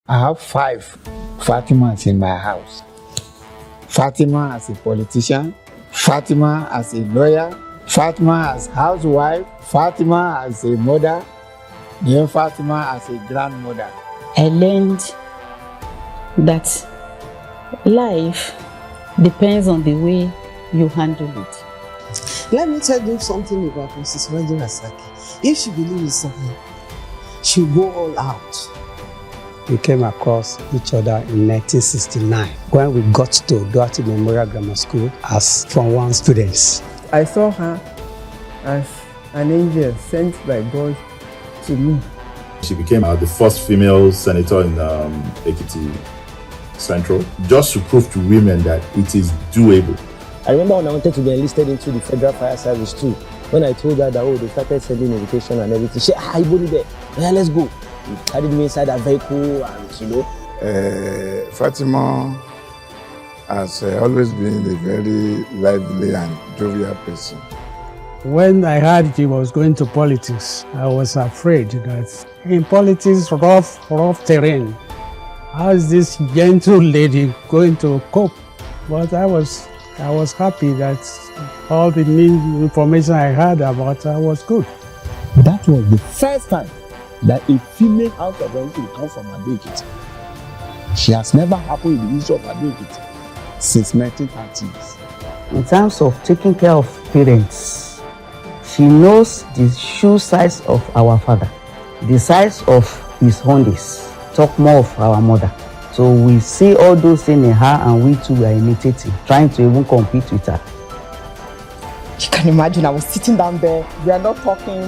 I have 5 Fatimas in my house. Fatima as a politician, Fatima as a lawyer, Fatima as housewife, Fatima as a mother, then Fatima as a grandmother. I learned that life depends on the way you handle it. Let me tell you something about Mrs. Raji Rasaki. If she believes in something, she'll go all out. We came across each other in 1969 when we got to Duarte Memorial Grammar School as Form 1 students. I saw her as an angel sent by God to me. She became the first female senator in Ekiti Central, just to prove to women that it is doable. I remember when I wanted to be enlisted into the Federal Fire Service too, when I told her that, oh, they started sending invitation and everything, she said, you body there, yeah, let's go. He carried me inside a vehicle and, you know. Fatima has always been a very lively and jovial person. When I heard she was going to politics, I was afraid that in politics, rough terrain, how is this gentle lady going to cope? But I was happy that all the new information I heard about her was good. That was the first time that a female house of representatives will come from Ado-Ekiti. She has never happened in the history of Ado-Ekiti since 1930s. In terms of taking care of parents, she knows the shoe size of our father, the size of his hundies, talk more of our mother. So we see all those things in her and we too are imitating, trying to even compete with her. You can imagine I was sitting down there, we are not talking,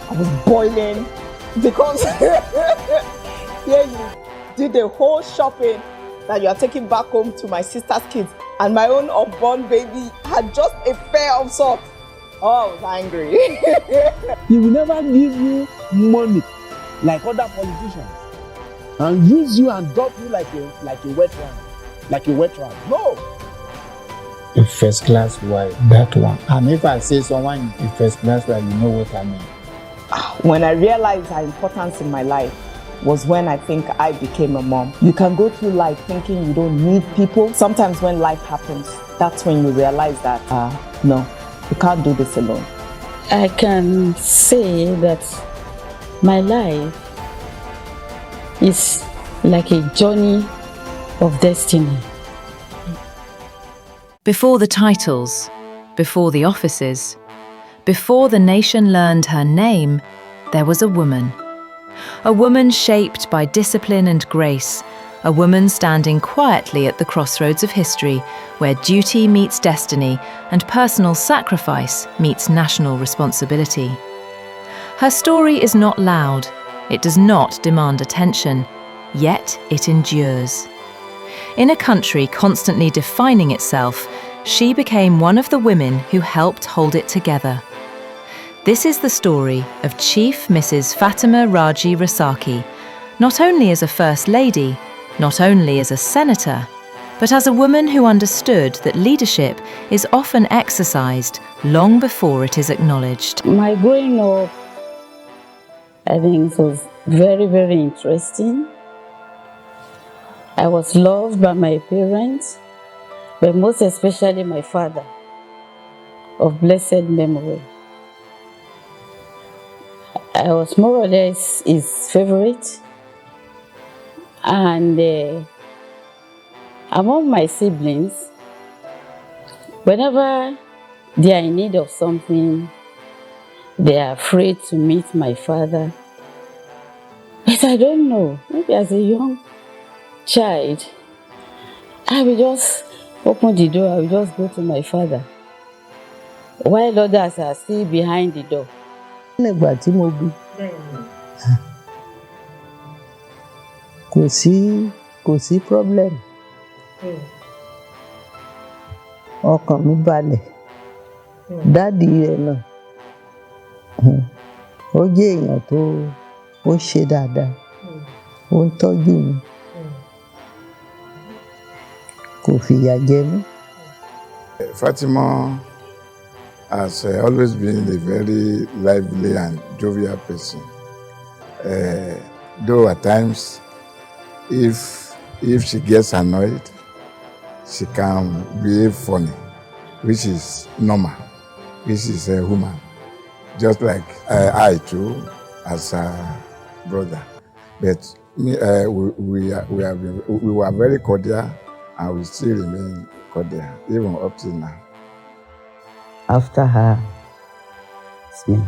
I was boiling because here you did the whole shopping that you are taking back home to my sister's kids, and my own unborn baby had just a fair of salt. Oh, I was angry. He will never give you money like other politicians and use you and drop you like a wet rag. No. A first class wife, that one. And if I say someone is a first class wife, you know what I mean. When I realized her importance in my life was when I think I became a mom. You can go through life thinking you don't need people. Sometimes when life happens, that's when you realize that, no, you can't do this alone. I can say that my life is like a journey of destiny. Before the titles, before the offices, before the nation learned her name, there was a woman. A woman shaped by discipline and grace, a woman standing quietly at the crossroads of history, where duty meets destiny and personal sacrifice meets national responsibility. Her story is not loud, it does not demand attention, yet it endures. In a country constantly defining itself, she became one of the women who helped hold it together. This is the story of Chief Mrs. Fatimat Raji Rasaki, not only as a First Lady, not only as a Senator, but as a woman who understood that leadership is often exercised long before it is acknowledged. My growing up, I think it was very, very interesting. I was loved by my parents, but most especially my father, of blessed memory. I was more or less his favorite, and among my siblings, whenever they are in need of something, they are afraid to meet my father. But I don't know, maybe as a young child, I will just open the door, I will just go to my father, while others are still behind the door. Nígbà tí mo bí, kò sí problem. Ọkàn mi balẹ̀. Daddy rẹ̀ náà, ó jẹ́ èèyàn tó ó ṣe dáadáa, ó ń tọ́jú mi, kò fìyà jẹ mí. Fatima has always been a very lively and jovial person. Though at times If she gets annoyed, she can behave funny, which is normal, which is a human. Just like I too, as a brother. But we were very cordial, and we still remain cordial, even up till now. After her, it's me.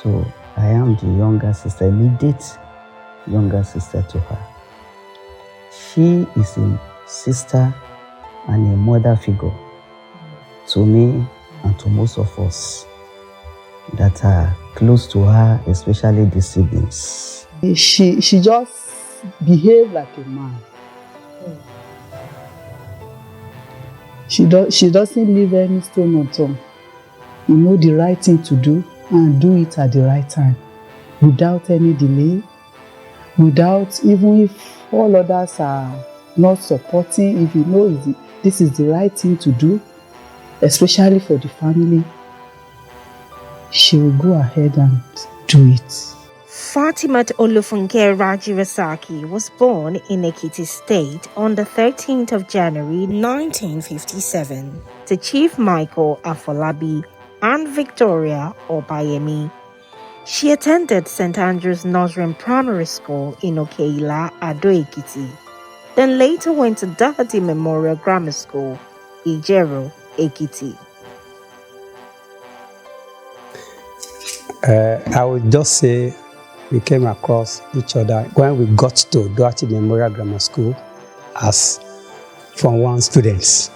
So I am the younger sister, immediate younger sister to her. She is a sister and a mother figure to me and to most of us that are close to her, especially the siblings. She just behaved like a man. She doesn't leave any stone unturned. You know the right thing to do and do it at the right time, without any delay, without, even if all others are not supporting, if you know this is the right thing to do, especially for the family, she will go ahead and do it. Fatimat Raji Rasaki was born in Ekiti State on the 13th of January 1957 to Chief Michael Afolabi and Victoria Obayemi. She attended St. Andrew's Nursery Primary School in Okeila, Ado Ekiti, then later went to Dahati Memorial Grammar School, Ijero, Ekiti. I would just say we came across each other when we got to Dahati Memorial Grammar School as Form 1 students,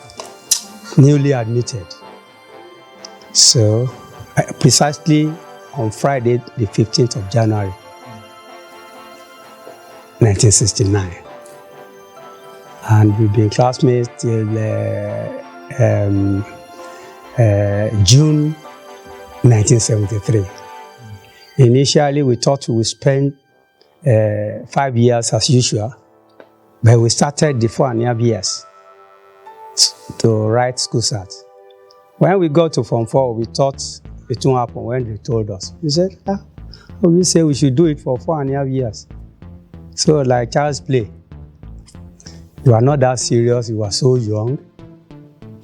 newly admitted. So precisely on Friday, the 15th of January, 1969. And we've been classmates till June 1973. Initially, we thought we would spend 5 years as usual, but we started the 4.5 years to write school cert. When we got to Form 4, we thought it won't happen when they told us. We said, we say we should do it for 4.5 years. So like child's play. You are not that serious, you are so young,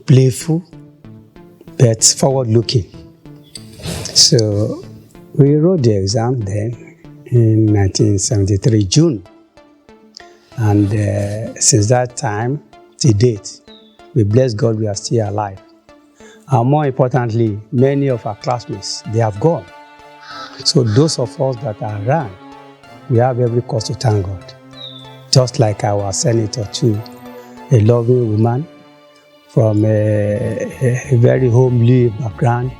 playful, but forward-looking. So we wrote the exam then in 1973, June. And since that time to date, we bless God we are still alive. And more importantly, many of our classmates, they have gone. So those of us that are around, we have every cause to thank God. Just like our senator too, a loving woman from a very homely background.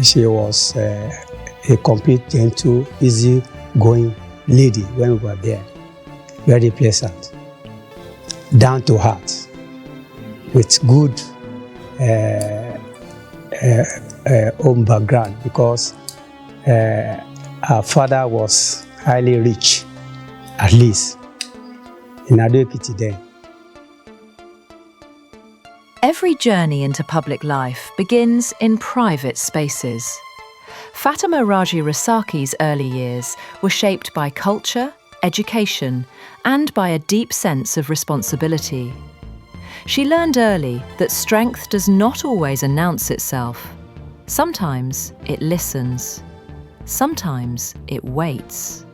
She was a complete, gentle, easy-going lady when we were there. Very pleasant, down to heart, with good home background, because her father was highly rich, at least in Ado Ekiti then. Every journey into public life begins in private spaces. Fatimat Raji Rasaki's early years were shaped by culture, education, and by a deep sense of responsibility. She learned early that strength does not always announce itself. Sometimes it listens. Sometimes it waits.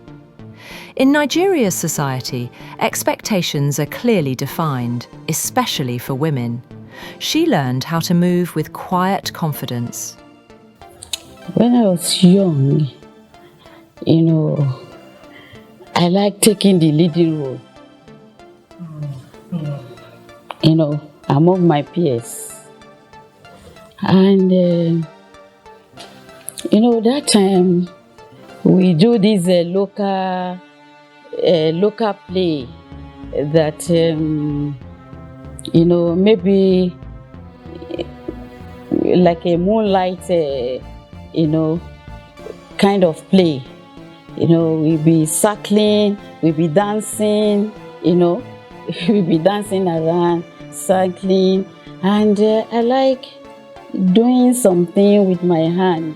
In Nigeria's society, expectations are clearly defined, especially for women. She learned how to move with quiet confidence. When I was young, I liked taking the leading role, among my peers. And, that time we do this local play that, maybe like a moonlight, kind of play. We'll be circling, we'll be dancing, we'll be dancing around, cycling. And I like doing something with my hand,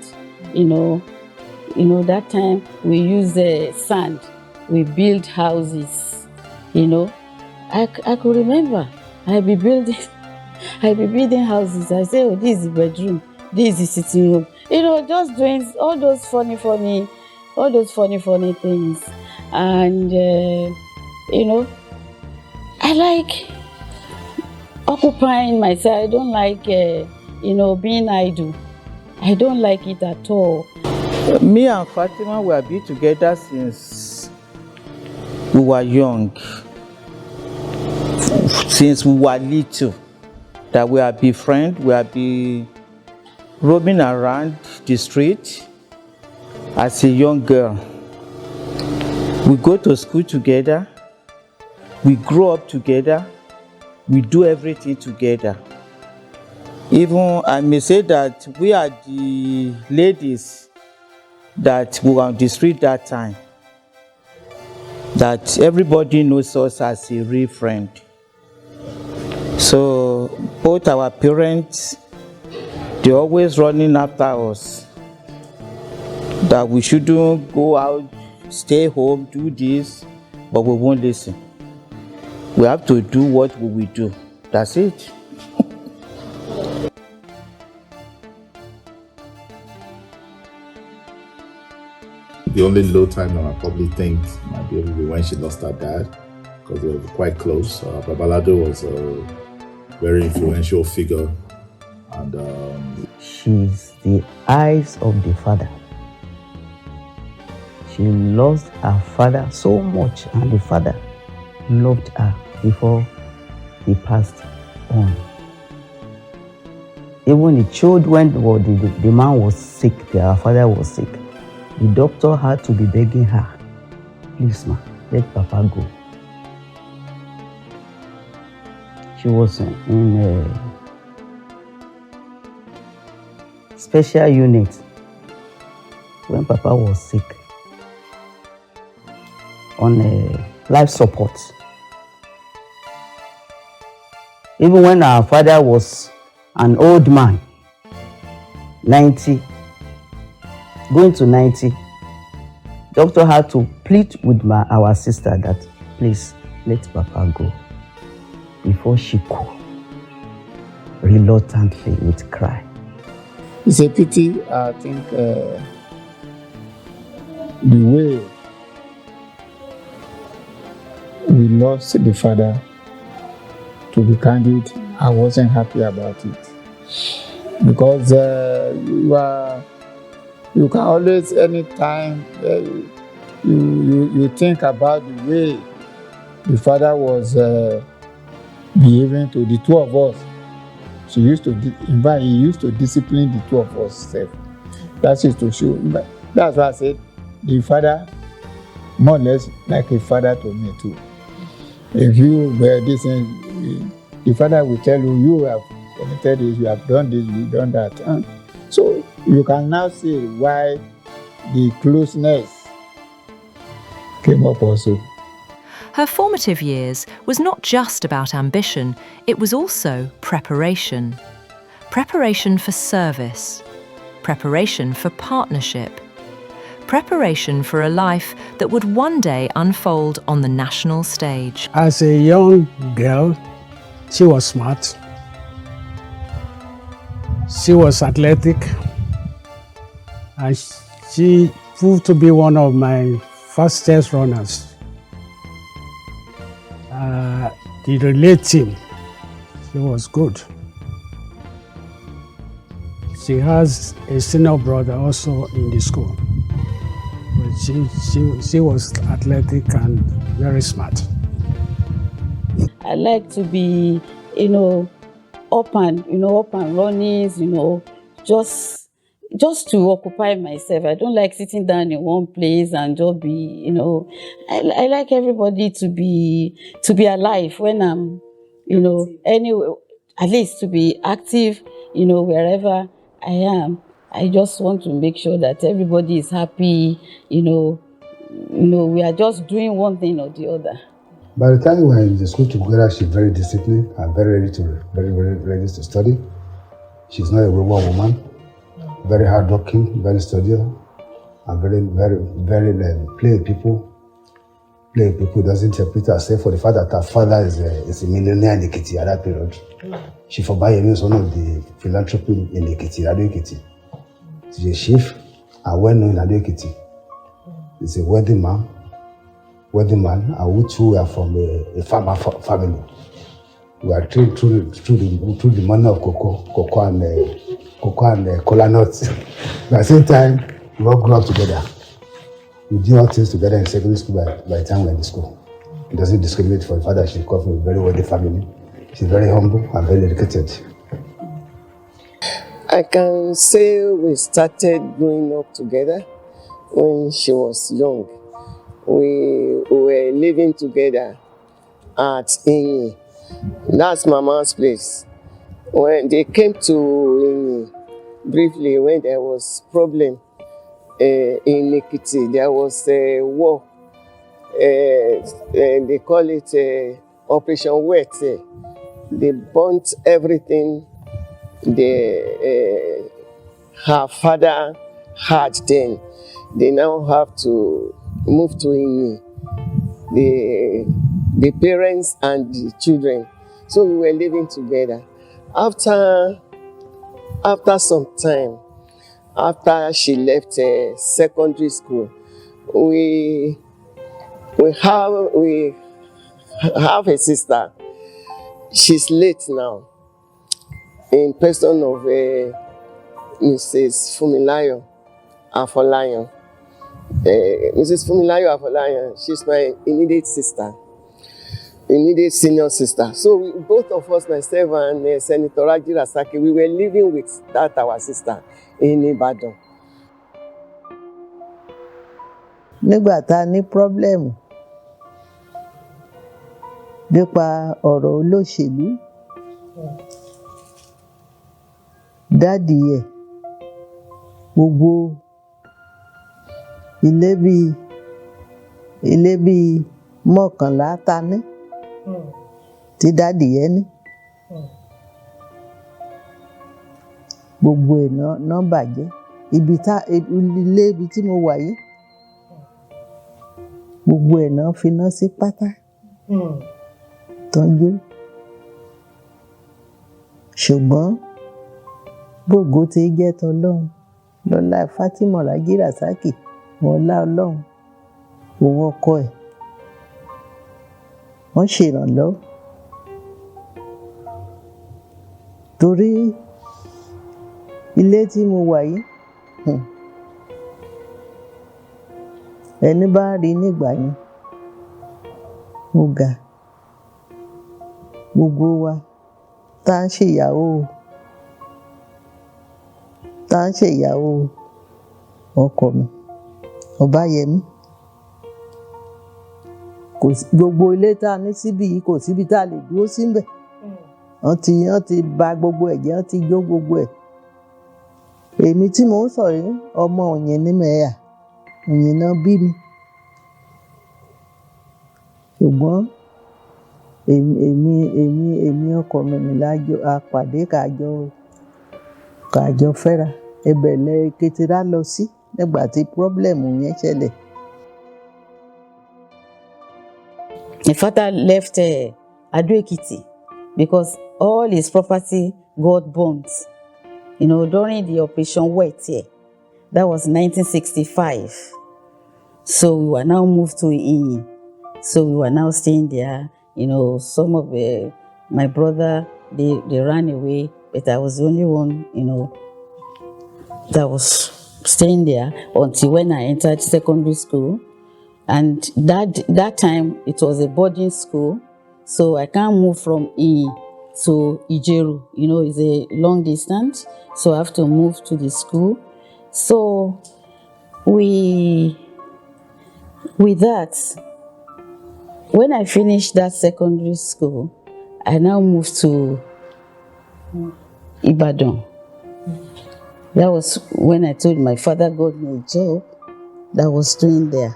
that time we use sand we build houses, I could remember I be building houses. I say, oh, this is the bedroom, this is the sitting room. Just doing all those funny things. And I like occupying myself. I don't like being idle. I don't like it at all. Me and Fatima we have been together since we were young, since we were little, that we have been friends, we have been roaming around the street as a young girl. We go to school together, we grow up together, we do everything together. Even I may say that we are the ladies that were on the street that time, that everybody knows us as a real friend. So both our parents, they're always running after us, that we shouldn't go out, stay home, do this, but we won't listen. We have to do what we will do. That's it. The only low time that I probably think might be when she lost her dad, because they were quite close. Babalado was a very influential figure, and she's the eyes of the father. She lost her father so much, and the father loved her before he passed on. Even the children, the man was sick, her father was sick. The doctor had to be begging her, please ma, let Papa go. She was in a special unit when Papa was sick, on a life support. Even when our father was an old man, 90, going to 90, doctor had to plead with our sister that please let Papa go, before she could reluctantly with cry. It's a pity. I think the way we lost the father, to be candid, I wasn't happy about it, because you can always, anytime you think about the way the father was behaving to the two of us. He used to discipline the two of us. That is to show. That's why I said the father, more or less like a father to me too. If you were this, the father will tell you, you have committed this, you have done this, you have done that. So you can now see why the closeness came up also. Her formative years was not just about ambition, it was also preparation. Preparation for service, preparation for partnership, preparation for a life that would one day unfold on the national stage. As a young girl, she was smart. She was athletic. And she proved to be one of my fastest runners. The relay team, she was good. She has a senior brother also in the school. But she was athletic and very smart. I like to be, up and running, just to occupy myself. I don't like sitting down in one place and just be, I like everybody to be alive when I'm, anyway, at least to be active, wherever I am. I just want to make sure that everybody is happy, we are just doing one thing or the other. By the time we were in the school together, she's very disciplined and very ready to study. She's not a wayward woman. Very hardworking, very studious, and very play with people. play people doesn't interpret her, say for the fact that her father is a millionaire in Ekiti at that period. She for Bayemi is one of the philanthropy in Ekiti, Ado Ekiti. She's a chief and well known in Ado Ekiti. He's a wealthy man, and we two are from a farmer family. We are trained through the money of cocoa and cola nuts. But at the same time, we all grew up together. We did all things together in secondary school by the time we were in school. It doesn't discriminate for the fact that she comes from a very wealthy family. She's very humble and very educated. I can say we started growing up together when she was young. We were living together at Inyi. That's Mama's place. When they came to Inyi, briefly, when there was problem in Ekiti, there was a war. They call it Operation Wet. They burnt everything her father had then. They now have to move to Inyi, the parents and the children. So we were living together. After some time, after she left secondary school, we have a sister. She's late now, in person of Mrs. Fumilayo Afolayan. Mrs. Fumilayo Afolayan, she's my immediate senior sister. So both of us, myself and Senator Raji Rasaki, we were living with our sister in Ibadan. Nígbà tá a ní problem nípa ọ̀rọ̀ olóṣèlú, dáàdì ẹ̀ gbogbo ilé bíi mọ́kànlá ta ní tí dáàdì ẹ̀ ní. Gbogbo ẹ̀ náà bàjẹ́. Ilé ibi tí mo wà yìí, gbogbo ẹ̀ náà finá sí pátá. Tọ́jú. Ṣùgbọ́n bògo ti jẹ́ tọlọ́run lọ́lá Fatimat Raji Rasaki, ọlá Ọlọ́run, òun ọkọ ẹ̀. Wọ́n ṣèrànlọ́wọ́. Torí ilé tí mo wà yìí, ẹni bá rí nígbà yẹn, ó ga. Gbogbo wa tá ń ṣèyàwó ọkọ mi, Ọbáyẹmí. Gbogbo ilé tá a ní síbí yìí kò síbi tá a lè dúró síbẹ̀. Wọ́n ti bà gbogbo ẹ̀ jẹ́, wọ́n ti jó gbogbo ẹ̀. Èmi tí mò ń sọ yìí, ọmọ Òyìn ní mẹ́yà, Òyìn náà bí mi. Ṣùgbọ́n èmi ọkọ mi ní lájọ àpàdé kàjọ fẹ́ra. Ẹbẹ̀ lẹ Ketirá lọ sí nígbà tí problem yẹn ṣẹlẹ̀. My father left Ado Ekiti because all his property got burnt. During the Operation Wet here, that was 1965. So we were now moved to Inyi. So we were now staying there. Some of my brother, they ran away, but I was the only one, that was staying there until when I entered secondary school. And that time, it was a boarding school, so I can't move from Inyi to Ijeru. It's a long distance, so I have to move to the school. So with that, when I finished that secondary school, I now moved to Ibadan. That was when I told my father got me a job that I was doing there,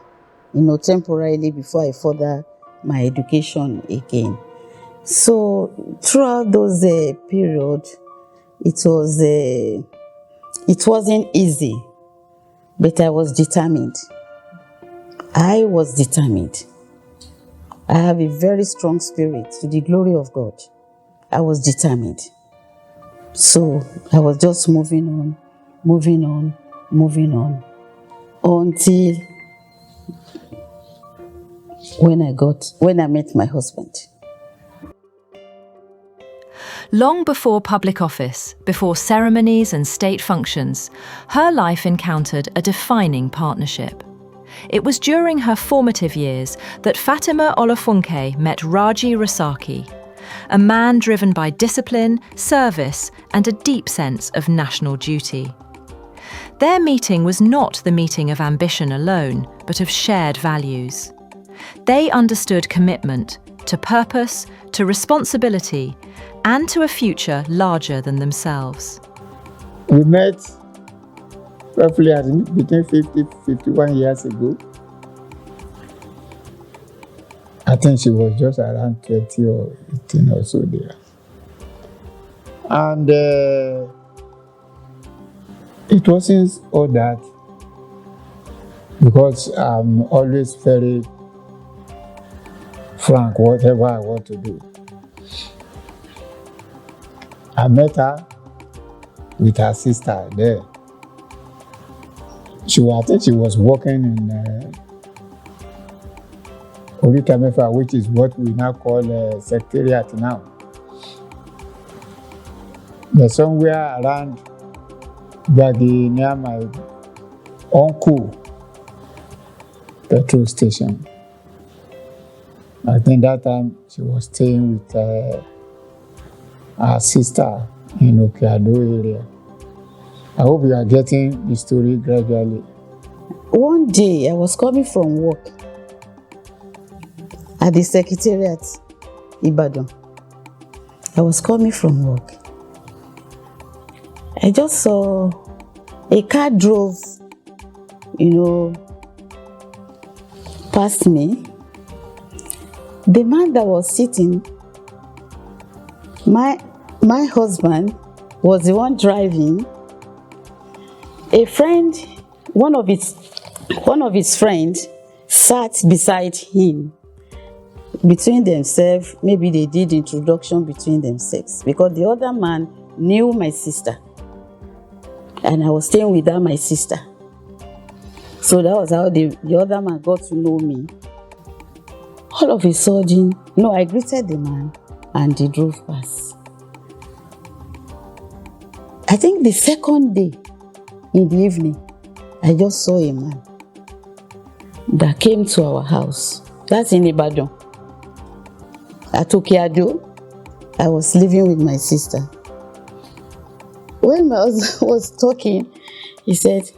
temporarily before I further my education again. So throughout those period, it wasn't easy, but I was determined. I have a very strong spirit to the glory of God. I was determined. So I was just moving on until when I met my husband. Long before public office, before ceremonies and state functions, her life encountered a defining partnership. It was during her formative years that Fatima Olafunke met Raji Rasaki, a man driven by discipline, service, and a deep sense of national duty. Their meeting was not the meeting of ambition alone, but of shared values. They understood commitment to purpose, to responsibility, and to a future larger than themselves. We met roughly between 51 years ago. I think she was just around 20 or 18 or so there. And it wasn't all that, because I'm always very frank, whatever I want to do. I met her with her sister there. I think she was working in Oritamefa, which is what we now call Secretariat now. There's somewhere around Bagi near my uncle petrol station. I think that time she was staying with her sister in Okeado area. I hope you are getting the story gradually. One day I was coming from work at the Secretariat, Ibadan. I was coming from work. I just saw a car drove, past me. The man that was sitting, my husband was the one driving. A friend, one of his friends sat beside him. Between themselves, maybe they did introduction between themselves, because the other man knew my sister. And I was staying with my sister. So that was how the other man got to know me. All of a sudden, I greeted the man and he drove past. I think the second day in the evening, I just saw a man that came to our house. That's in Ibadan. At Okeado, I was living with my sister. When my husband was talking, he said,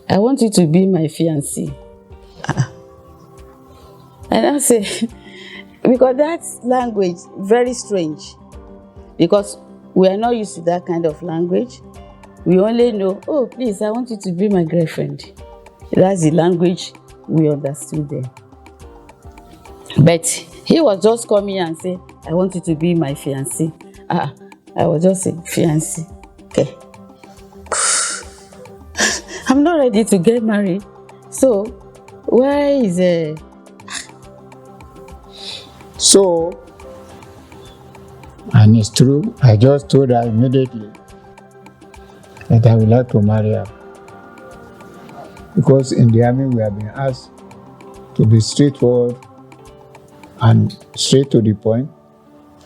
"I want you to be my fiancé." And I said, because that language, very strange. Because we are not used to that kind of language. We only know, "Oh, please, I want you to be my girlfriend." That's the language we understood then. But he was just coming and saying, "I want you to be my fiancé." I was just saying, "Fiancé, okay." I'm not ready to get married. So, why is it? So, and it's true, I just told her immediately that I would like to marry her. Because in the army we have been asked to be straightforward and straight to the point.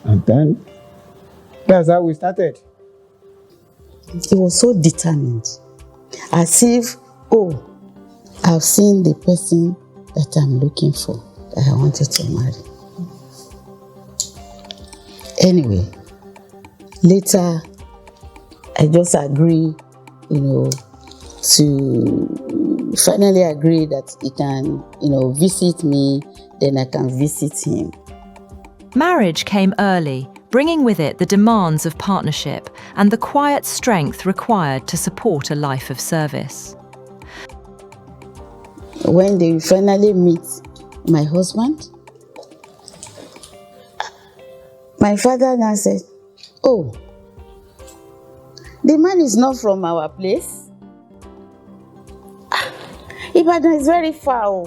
And then that's how we started. He was so determined. As if, I've seen the person that I'm looking for, that I wanted to marry. Anyway, later, I just agree, to finally agree that he can, visit me, then I can visit him. Marriage came early, bringing with it the demands of partnership and the quiet strength required to support a life of service. When they finally meet my husband, my father now said, "Oh, the man is not from our place. Ibadan is very far."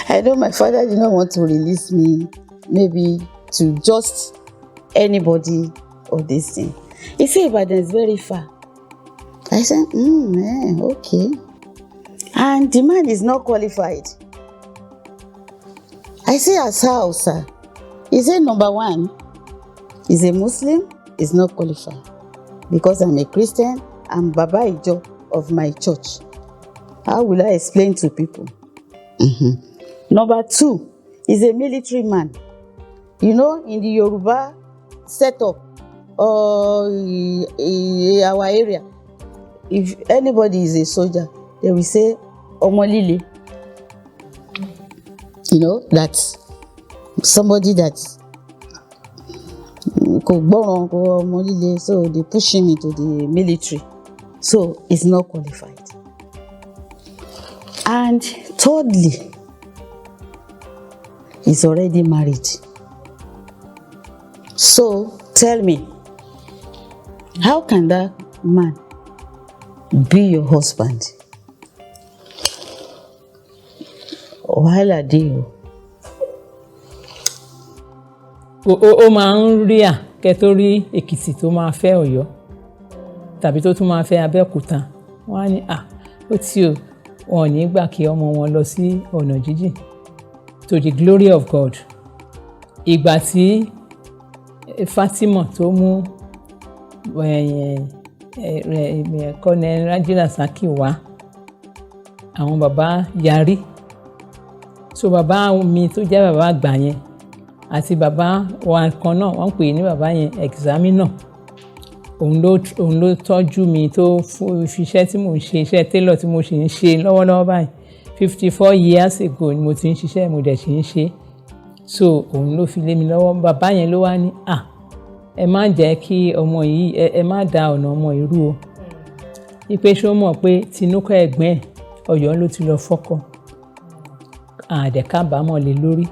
I know my father did not want to release me, maybe to just anybody or this thing. He said Ibadan is very far. I said, okay. And the man is not qualified. I say, as how, sir? He said, number one, he's a Muslim, he's not qualified. Because I'm a Christian, I'm Baba Ijo of my church. How will I explain to people? Number two, he's a military man. You know, in the Yoruba setup, or our area, if anybody is a soldier, they will say, Omolile. You know, that's somebody that so they push him into the military. So he's not qualified. And thirdly, he's already married. So tell me, how can that man be your husband? Wàhálà dé o. Ó máa ń rí kẹ́ tó rí Èkìtì tó máa fẹ́ Ọ̀yọ́ tàbí tó tún máa fẹ́ Abẹ́òkúta. Wọ́n á ní ó tí o, wọn ò ní gbà kí ọmọ wọn lọ sí ọ̀nà jíjìn. To the glory of God. Ìgbà tí Fátímọ̀ tó mú Colonel Raji Rasaki wá, àwọn bàbá yarí. So bàbá mi tó jẹ́ bàbá àgbà yẹn àti bàbá wa kan náà wọ́n pè ní bàbá yẹn examiner. Òun ló tọ́jú mi tó fi iṣẹ́ tí mò ń ṣe, iṣẹ́ tailor tí mo ṣì ń ṣe lọ́wọ́lọ́wọ́ báyìí. 54 years ago ni mo ti ń ṣiṣẹ́, mo dẹ̀ ṣì ń ṣe. So òun ló fi lé mi lọ́wọ́. Bàbá yẹn ló wá ní ẹ má jẹ́ kí ọmọ yìí ẹ má da ọ̀nà ọmọ irú o. Ipe ṣó mọ̀ pé tinúkọ̀ ẹ̀gbẹ́ Ọ̀yọ́ ló ti lọ fọ́kọ. Àdẹ̀kábàámọ̀ lé lórí.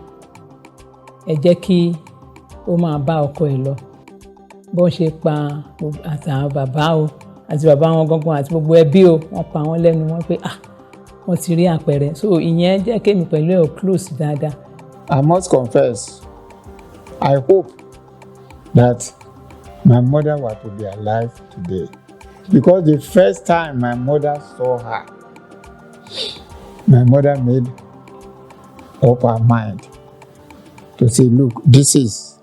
Ẹ jẹ́ kí ó máa bá ọkọ ẹ̀ lọ. Bó ṣe pa àtàwọn bàbá o àti bàbá wọn gangan àti gbogbo ẹbí o, wọ́n pa wọ́n lẹ́nu wọn pé wọ́n ti rí àpẹẹrẹ. So ìyẹn jẹ́ kémi pẹ̀lú ẹ̀ close dáadáa. I must confess, I hope that my mother were to be alive today. Because the first time my mother saw her, my mother made up her mind to say, look, this is.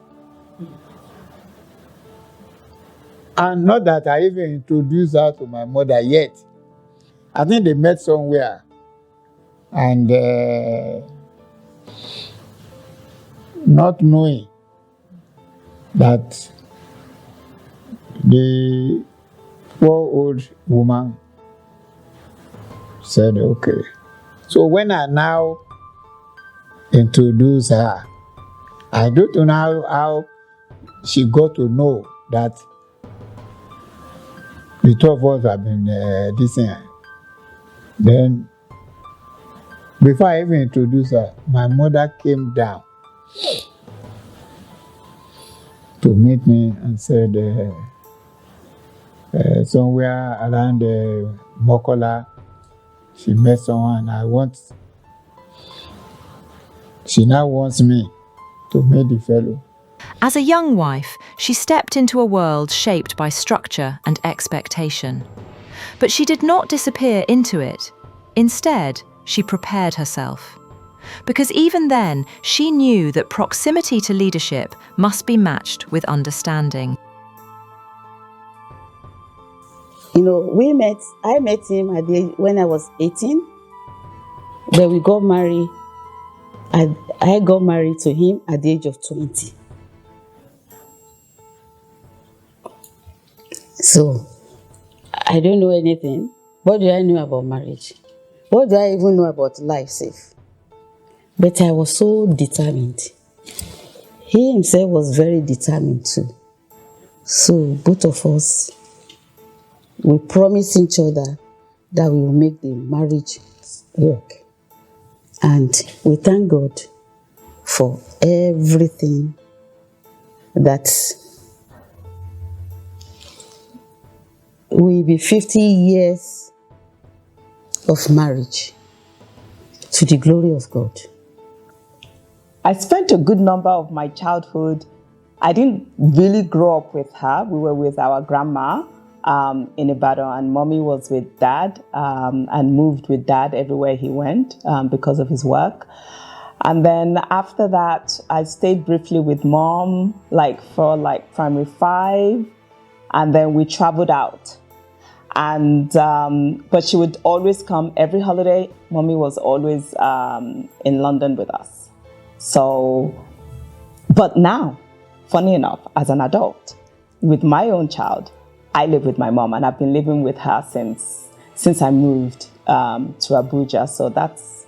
And not that I even introduced her to my mother yet. I think they met somewhere. And not knowing that the poor old woman said, okay. So when I now introduce her, I don't know how she got to know that the two of us have been this thing. Then, before I even introduced her, my mother came down to meet me and said, somewhere around Mokola, she met someone. She now wants me to meet the fellow. As a young wife, she stepped into a world shaped by structure and expectation. But she did not disappear into it. Instead, she prepared herself. Because even then, she knew that proximity to leadership must be matched with understanding. You know, I met him when I was 18. Then we got married. I got married to him at the age of 20. So, I don't know anything. What do I know about marriage? What do I even know about life safe? But I was so determined. He himself was very determined too. So, both of us, we promised each other that we will make the marriage work. And we thank God for everything that will be 50 years of marriage. to the glory of God. I spent a good number of my childhood. I didn't really grow up with her. We were with our grandma in Ibadan, and mommy was with dad and moved with dad everywhere he went because of his work. And then after that, I stayed briefly with mom, for primary 5, and then we traveled out. And but she would always come every holiday. Mommy was always in London with us. So, but now, funny enough, as an adult, with my own child, I live with my mom, and I've been living with her since I moved to Abuja. So that's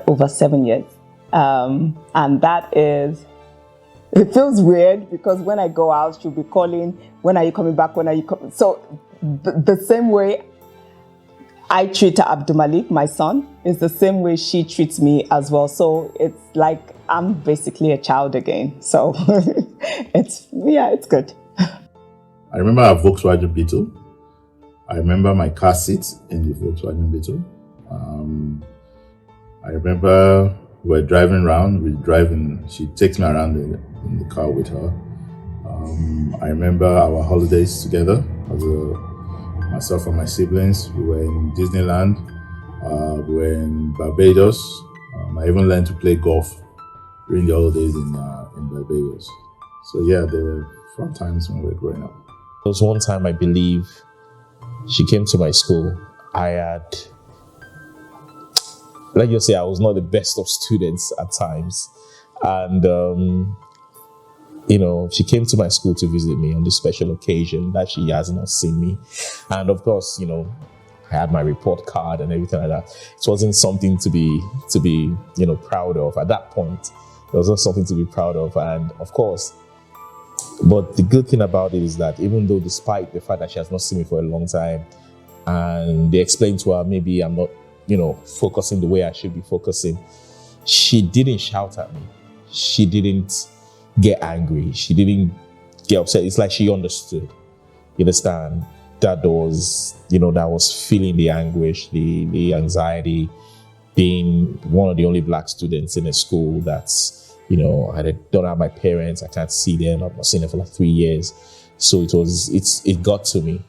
over 7 years. And that is, it feels weird because when I go out, she'll be calling, when are you coming back? When are you coming? So the same way I treat Abdulmalik, my son, is the same way she treats me as well. So it's like I'm basically a child again. So it's good. I remember our Volkswagen Beetle. I remember my car seat in the Volkswagen Beetle. I remember we were driving around. She takes me around in the car with her. I remember our holidays together myself and my siblings. We were in Disneyland. We were in Barbados. I even learned to play golf during the holidays in Barbados. So yeah, there were fun times when we were growing up. There was one time, I believe, she came to my school. Let's just say I was not the best of students at times. And, she came to my school to visit me on this special occasion that she has not seen me. And of course, I had my report card and everything like that. It wasn't something to be proud of. At that point, it was not something to be proud of. And of course, but the good thing about it is that even though despite the fact that she has not seen me for a long time, and they explained to her, maybe I'm not, focusing the way I should be focusing, she didn't shout at me. She didn't get angry. She didn't get upset. It's like she understood. You understand? That was feeling the anguish, the anxiety, being one of the only black students in a school that's, I don't have my parents, I can't see them, I've not seen them for like 3 years. So it got to me.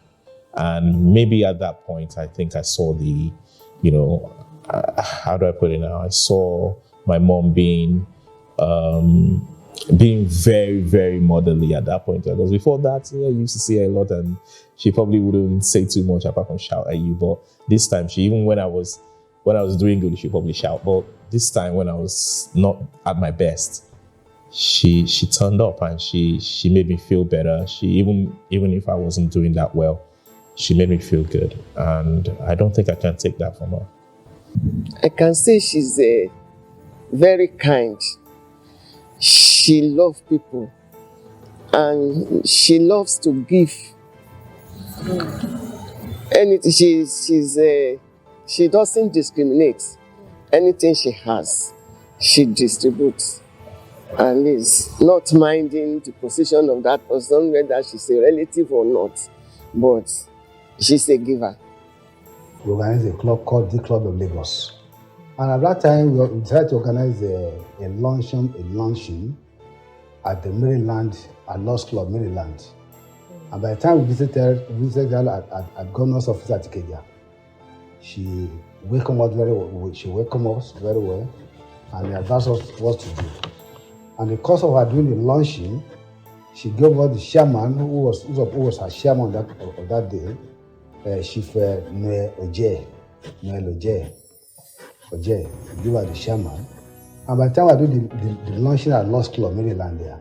And maybe at that point, I think I saw the, how do I put it now? I saw my mom being very, very motherly at that point. Because before that, I used to see her a lot and she probably wouldn't say too much apart from shout at you. But this time, even when I was doing good, she probably shout. But this time when I was not at my best, she turned up and she made me feel better. She even if I wasn't doing that well, she made me feel good. And I don't think I can take that from her. I can say she's very kind. She loves people and she loves to give. Anything she doesn't discriminate. Anything she has, she distributes. And is not minding the position of that person, whether she's a relative or not. But she's a giver. We organized a club called the Club of Lagos. And at that time, we tried to organize a luncheon at the Maryland, at Lost Club, Maryland. And by the time we visited her at Governor's office at Ikeja, she welcomed us very well, and advised us what to do. And in the course of her doing the luncheon, she gave us the chairman, who was her chairman of that day, Chief Noel Oje, give her the chairman. And by the time I did the luncheon at Lost Club, Maryland there,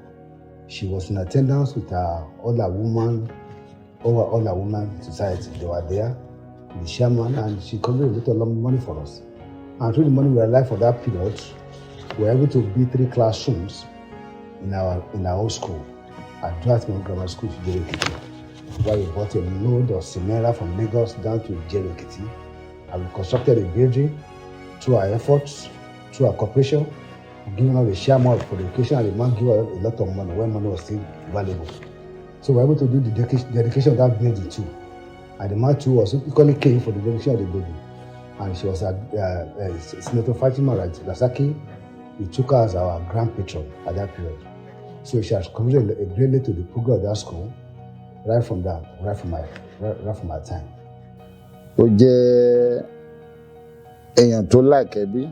she was in attendance with her other woman society. They were there, the chairman, and she contributed a lot of money for us. And through the money we realized for that period, we were able to build 3 classrooms in our old school, at Dratman Grammar School to Jerikiti, where we bought a load of cement from Lagos down to Jerikiti, and we constructed a building through our efforts, through our cooperation, giving us the chairman for the education, and the man gave us a lot of money when money was still valuable. So we were able to do the dedication of that building too. And the man too was equally came for the dedication of the building. and she was Senator Fatimat Raji Rasaki. We took her as our grand patron at that period. So she has contributed greatly to the progress of that school right from my time. Ó jẹ́ èèyàn tó like ẹbí,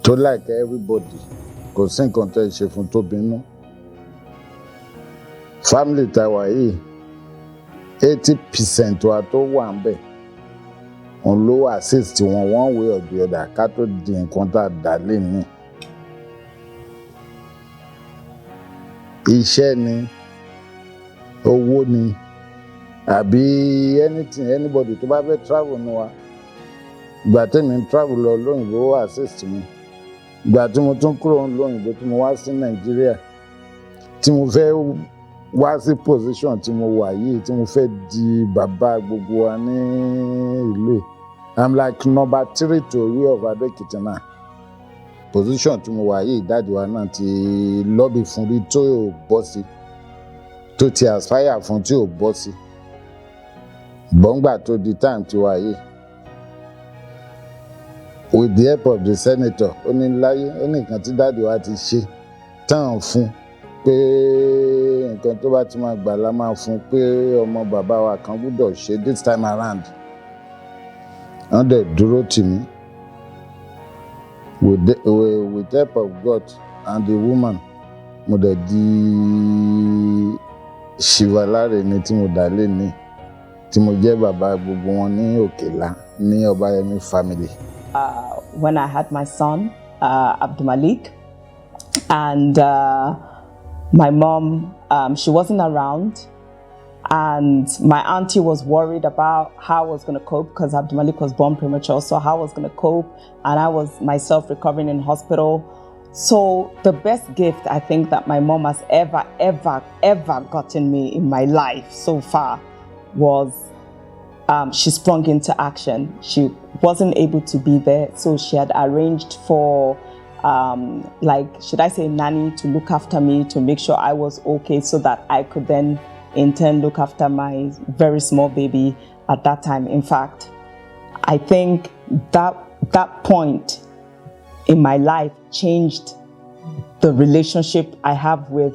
tó like everybody, kò sí nǹkan tó ṣe fún tó bínú. Family tá wà yìí, 80% wa tó wà ń bẹ̀, òun ló assist wọn one way or the other ká tó di nǹkan tá a dà lénìí. Iṣẹ́ ni, owó ni, àbí anything, anybody tó bá fẹ́ travel nu wa. Ìgbà tèmi ń travel lọ lóyìnbó ó assist mi. Ìgbà tí mo tún kúrò lóyìnbó tí mo wá sí Nàìjíríà, tí mo fẹ́ wá sí position tí mo wà yìí, tí mo fẹ́ di bàbá gbogbo wa ní ìlú. I'm like number 3 to Orí of Adó-Èkìtì náà. Position tí mo wà yìí, dáàdì wa náà ti lobby fún rí tó ò bọ́ sí, tó ti aspire fún tí ò bọ́ sí. Bọ́ngbà tó di time tí wà yìí, with the help of the senator, ó ní láyé, ó ní nǹkan tí dáàdì wa ti ṣe tán fún, pé nǹkan tó bá ti máa gbà la máa fún, pé ọmọ bàbá wa kan gbọ́dọ̀ ṣe this time around. Wọ́n dẹ̀ dúró tì mí. With the help of God and the woman, mo dẹ̀ di Shivalare ní tí mo dà lé ní, tí mo jẹ́ bàbá gbogbo wọn ní Òkèlá ní Ọbáyẹmí family. When I had my son, Abdulmalik, and my mom, she wasn't around, and my auntie was worried about how I was going to cope because Abdulmalik was born premature, so how I was going to cope, and I was myself recovering in hospital. So the best gift I think that my mom has ever gotten me in my life so far was she sprung into action. She wasn't able to be there, so she had arranged for like, should I say, nanny to look after me, to make sure I was okay, so that I could then in turn look after my very small baby at that time. In fact, I think that point in my life changed the relationship I have with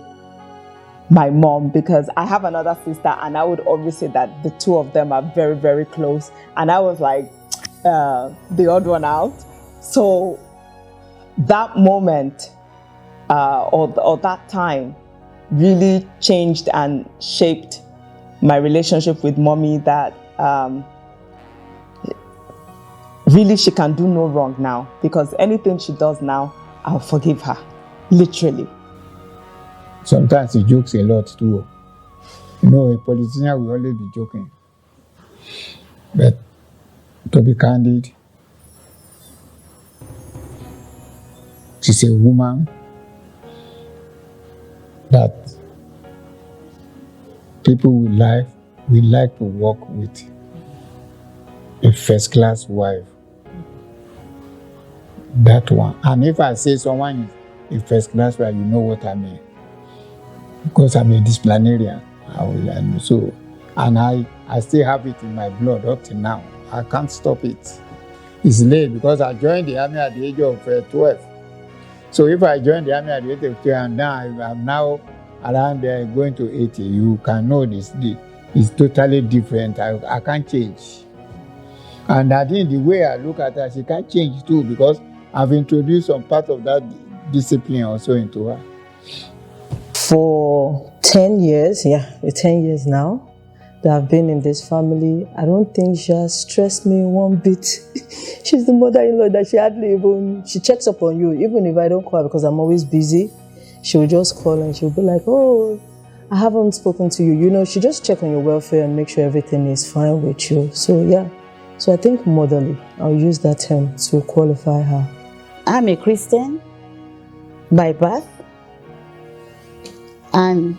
my mom, because I have another sister and I would always say that the two of them are very, very close, and I was like the odd one out. So that moment or that time really changed and shaped my relationship with mommy, that really she can do no wrong now, because anything she does now, I'll forgive her, literally. Sometimes he jokes a lot too. You know, a politician will always be joking. But to be candid, she's a woman that people would like to work with, a first-class wife. That one. And if I say someone is a first-class wife, you know what I mean. Because I'm a disciplinarian. And I still have it in my blood up to now. I can't stop it. It's late because I joined the army at the age of 12. So if I joined the army at the age of 12 and now I'm now around there going to 80, you can know this. It's totally different. I can't change. And I think the way I look at her, she can't change too, because I've introduced some part of that discipline also into her. For 10 years, 10 years now that I've been in this family, I don't think she has stressed me one bit. She's the mother-in-law that she checks up on you, even if I don't call her because I'm always busy. She'll just call and she'll be like, oh, I haven't spoken to you. You know, she just check on your welfare and make sure everything is fine with you. So yeah, so I think motherly, I'll use that term to qualify her. I'm a Christian by birth, and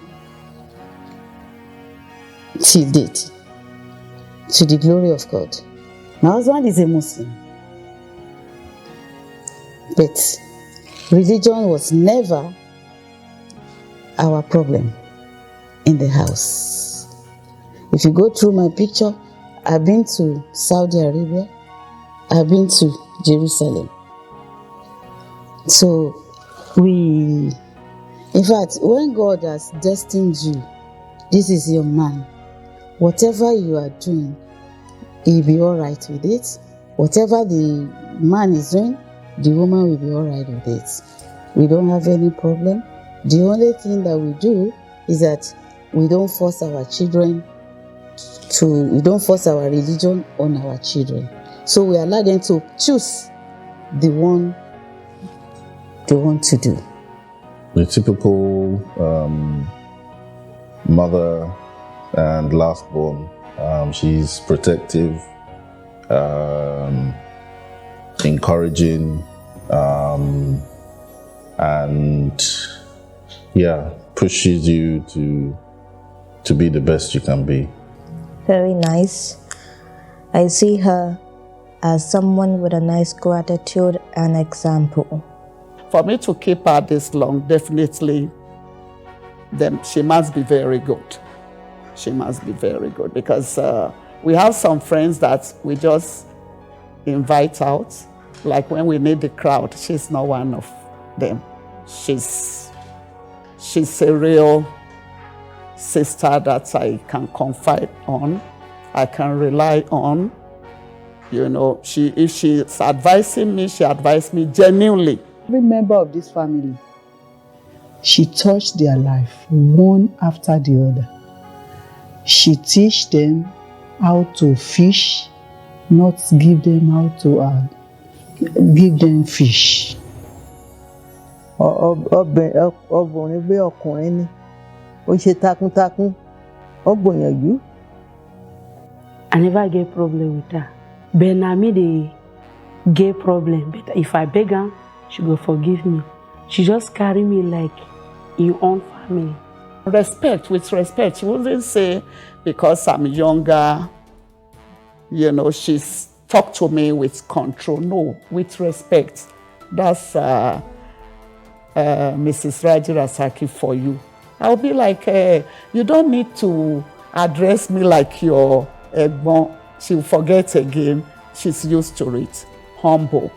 till date, to the glory of God. My husband is a Muslim, but religion was never our problem in the house. If you go through my picture, I've been to Saudi Arabia. I've been to Jerusalem. So in fact, when God has destined you, this is your man. Whatever you are doing, he'll be all right with it. Whatever the man is doing, the woman will be all right with it. We don't have any problem. The only thing that we do is that we don't force our religion on our children. So we allow them to choose the one they want to do. The typical mother and last born, she's protective, encouraging, and pushes you to be the best you can be. Very nice. I see her as someone with a nice gratitude and example. For me to keep her this long, definitely, then she must be very good. She must be very good because we have some friends that we just invite out. Like when we need the crowd, she's not one of them. She's a real sister that I can confide on, I can rely on. You know, if she's advising me, she advises me genuinely. Every member of this family, she touched their life one after the other. She teach them how to fish, not give them how to give them fish. Ọbọ̀nrin bí ọkùnrin ni, ó ṣe takuntakun, ó gbìyànjú. I never get problem with her. But now me dey get problem. But if I beg her, she go forgive me. She just carry me like her own family. With respect. She wouldn't say because I'm younger, you know, she's talked to me with control. No, with respect. That's Mrs. Raji Rasaki for you. I'll be like, you don't need to address me like your egbon. She'll forget again. She's used to it. Humble,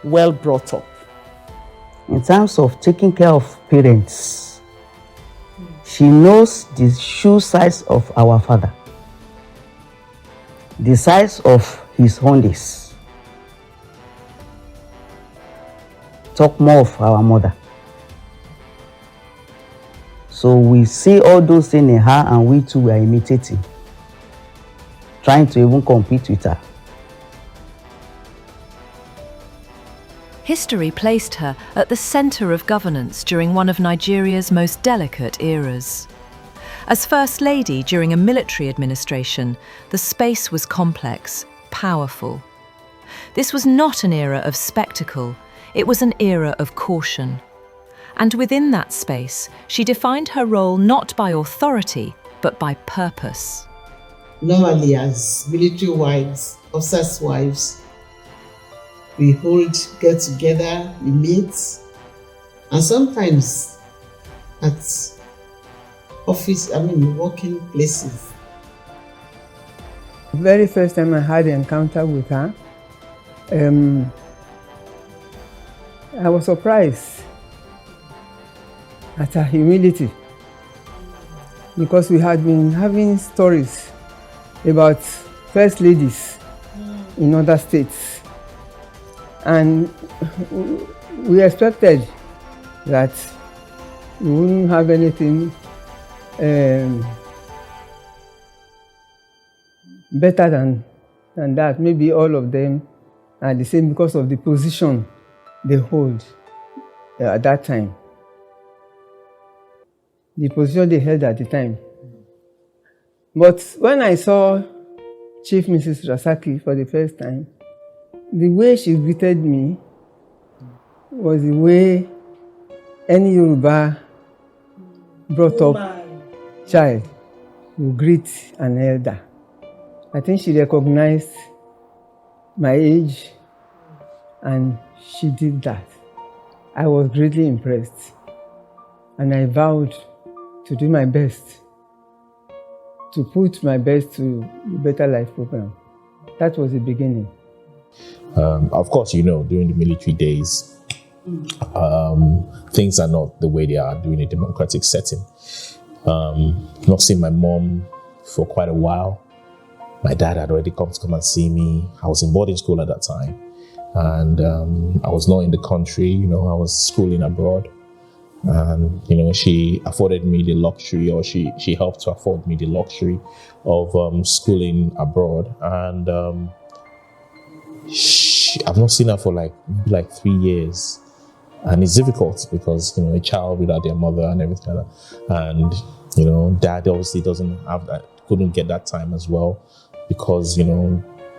well brought up. In terms of taking care of parents, she knows the shoe size of our father, the size of his undies. Talk more of our mother. So we see all those things in her and we too were imitating, trying to even compete with her. History placed her at the centre of governance during one of Nigeria's most delicate eras. As First Lady during a military administration, the space was complex, powerful. This was not an era of spectacle, it was an era of caution. And within that space, she defined her role not by authority, but by purpose. Normally, as military wives, officers' wives, we get together, we meet, and sometimes at working places. The very first time I had an encounter with her, I was surprised at her humility, because we had been having stories about first ladies in other states, and we expected that we wouldn't have anything better than that. Maybe all of them are the same because of the position they hold at that time. The position they held at the time. But when I saw Chief Mrs. Rasaki for the first time, the way she greeted me was the way any Yoruba brought up child will greet an elder. I think she recognized my age and she did that. I was greatly impressed and I vowed to do my best to put my best to the Better Life program. That was the beginning. Of course, during the military days, things are not the way they are during a democratic setting. Not seeing my mom for quite a while. My dad had already come and see me. I was in boarding school at that time. And I was not in the country, I was schooling abroad. And, she afforded me the luxury, or she helped to afford me the luxury of schooling abroad. And I've not seen her for like 3 years. And it's difficult because, a child without their mother and everything like that. And, dad obviously doesn't have that, couldn't get that time as well because,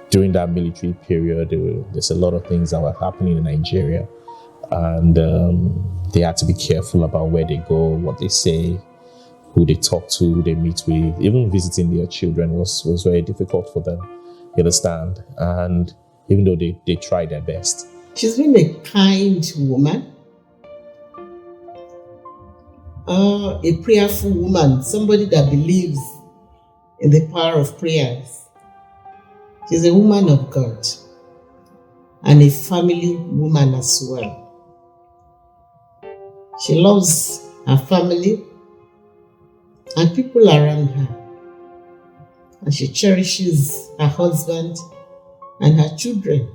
during that military period, there's a lot of things that were happening in Nigeria. And they had to be careful about where they go, what they say, who they talk to, who they meet with. Even visiting their children was very difficult for them, you understand? And even though they tried their best. She's been a kind woman, a prayerful woman, somebody that believes in the power of prayers. She's a woman of God and a family woman as well. She loves her family and people around her. And she cherishes her husband and her children.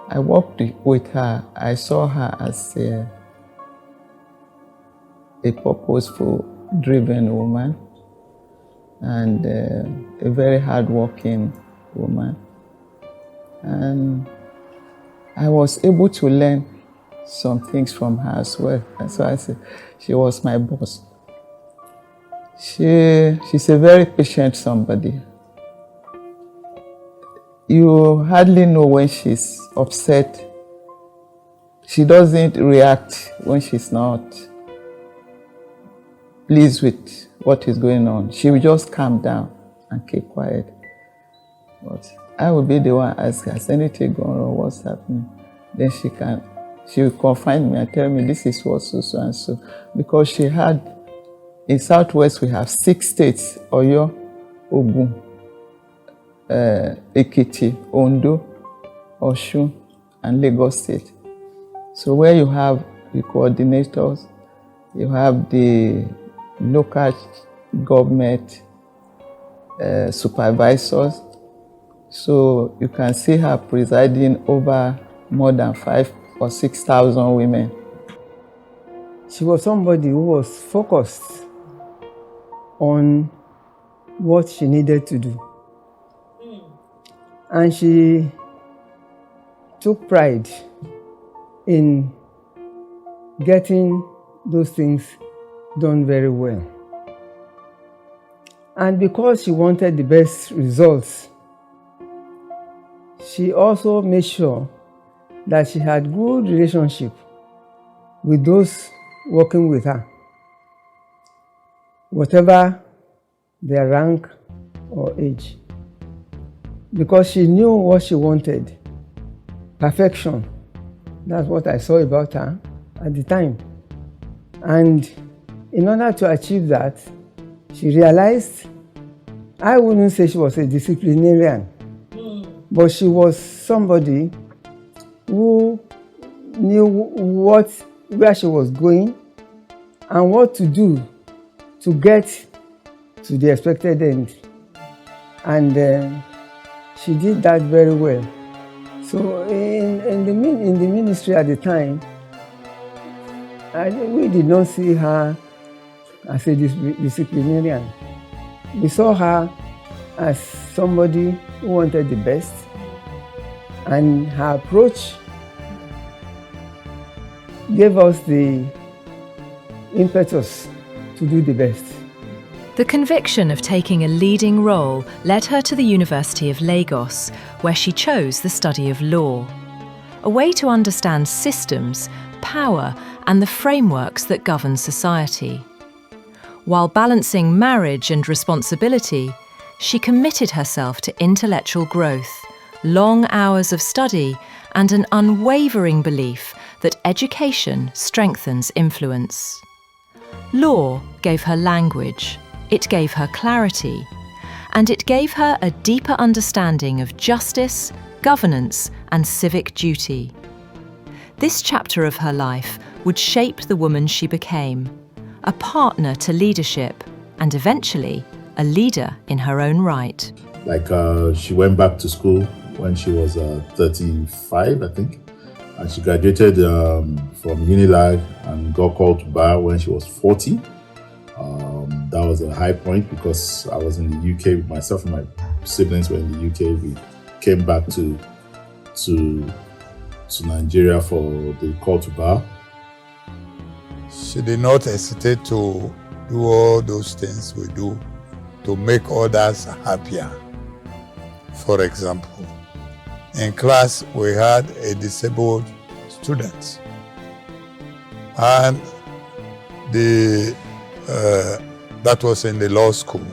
I worked with her. I saw her as a purposeful, driven woman and a very hardworking woman. And I was able to learn some things from her as well. And so I said, she was my boss. She's a very patient somebody. You hardly know when she's upset. She doesn't react when she's not pleased with what is going on. She will just calm down and keep quiet. But I will be the one ask her, has anything gone wrong, what's happening? Then she will confine me and tell me this is what so and so. Because she had, in Southwest we have 6 states, Oyo, Ogun, Ekiti, Ondo, Osun, and Lagos State. So where you have the coordinators, you have the local government supervisors. So you can see her presiding over more than 5,000 or 6,000 women. She was somebody who was focused on what she needed to do. And she took pride in getting those things done very well. And because she wanted the best results, she also made sure that she had good relationship with those working with her, whatever their rank or age. Because she knew what she wanted, perfection. That's what I saw about her at the time. And in order to achieve that, she realized, I wouldn't say she was a disciplinarian, but she was somebody who knew where she was going and what to do to get to the expected end. And she did that very well. So in the ministry at the time, we did not see her as a disciplinarian. We saw her as somebody who wanted the best, and her approach gave us the impetus to do the best. The conviction of taking a leading role led her to the University of Lagos, where she chose the study of law, a way to understand systems, power, and the frameworks that govern society. While balancing marriage and responsibility, she committed herself to intellectual growth, long hours of study, and an unwavering belief that education strengthens influence. Law gave her language, It gave her clarity, and it gave her a deeper understanding of justice, governance, and civic duty. This chapter of her life would shape the woman she became, a partner to leadership, and eventually a leader in her own right. Like she went back to school when she was 35, I think. And she graduated from Unilag and got called to bar when she was 40. That was a high point because I was in the UK. Myself and my siblings were in the UK. We came back to Nigeria for the call to bar. She did not hesitate to do all those things we do to make others happier. For example, in class we had a disabled student, and that was in the law school.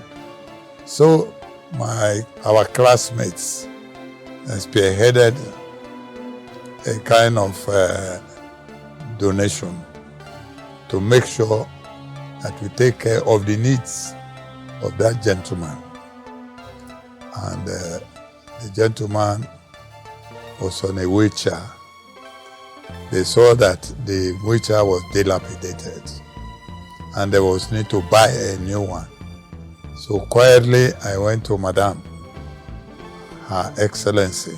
So our classmates spearheaded a kind of donation to make sure that we take care of the needs of that gentleman. And the gentleman was on a wheelchair. They saw that the wheelchair was dilapidated and there was need to buy a new one. So quietly I went to Madam, Her Excellency,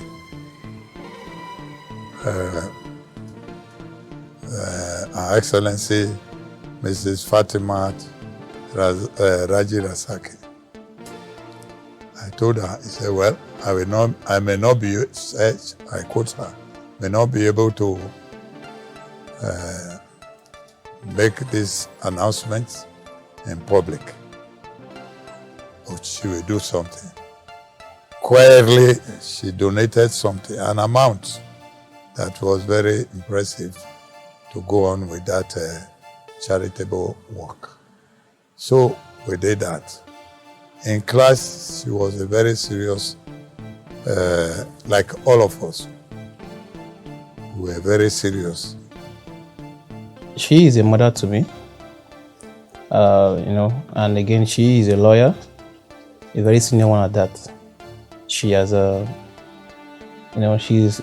Her Excellency Mrs. Fatimat Raji Rasaki. I told her, he said, well, I may not be, I quote her, may not be able to make this announcement in public, but she will do something. Quietly, she donated something, an amount that was very impressive to go on with that charitable work. So we did that. In class, she was a very serious, like all of us. We were very serious. She is a mother to me, and again, she is a lawyer, a very senior one at that. She has she's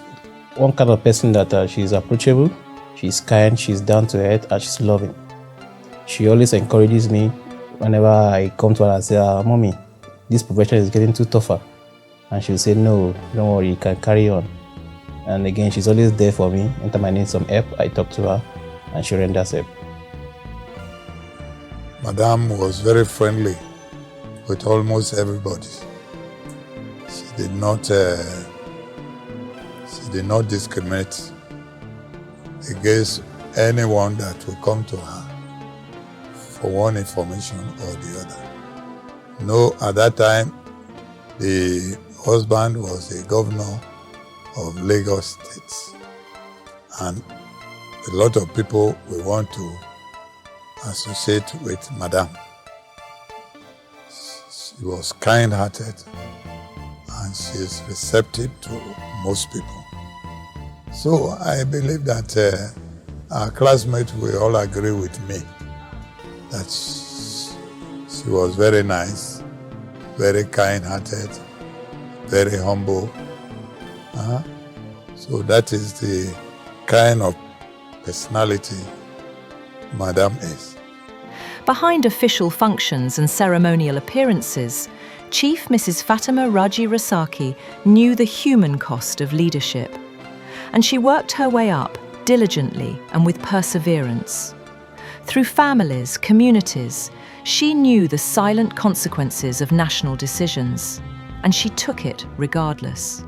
one kind of person that she's approachable, she's kind, she's down to earth, and she's loving. She always encourages me whenever I come to her and say, Mommy, this profession is getting too tougher. And she'll say, no, don't worry, you can carry on. And again, she's always there for me. Anytime I need some help, I talk to her and she renders help. Madame was very friendly with almost everybody. She did not discriminate against anyone that will come to her for one information or the other. No, at that time, the husband was the governor of Lagos State, and a lot of people will want to associate with Madame. She was kind-hearted and she is receptive to most people. So I believe that our classmates will all agree with me that she was very nice, very kind-hearted, very humble. So that is the kind of personality Madame is. Behind official functions and ceremonial appearances, Chief Mrs. Fatimat Raji Rasaki knew the human cost of leadership, and she worked her way up diligently and with perseverance. Through families, communities, she knew the silent consequences of national decisions, and she took it regardless.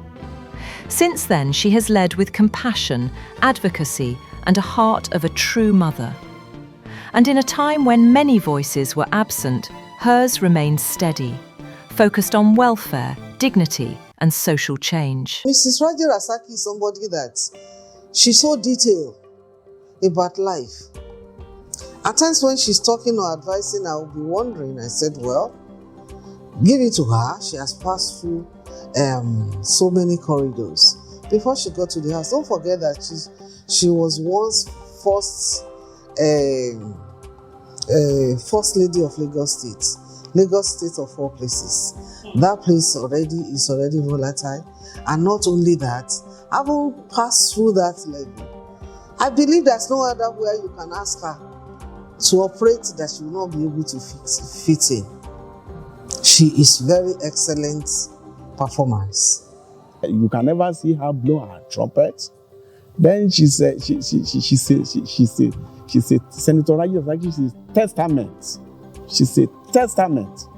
Since then, she has led with compassion, advocacy, and a heart of a true mother. And in a time when many voices were absent, hers remained steady, focused on welfare, dignity, and social change. Mrs. Raji Rasaki is somebody that she's so detailed about life. At times when she's talking or advising, I will be wondering. I said, well, give it to her. She has passed through so many corridors before she got to the house. Don't forget that she was once first Lady of Lagos State. Lagos State of all places. That place is already volatile. And not only that, having passed through that level, I believe there's no other way you can ask her to operate that she will not be able to fit in. She is very excellent performance. You can never see her blow her trumpet. Then she said, Senator Raji Rasaki, she said testament. She said testament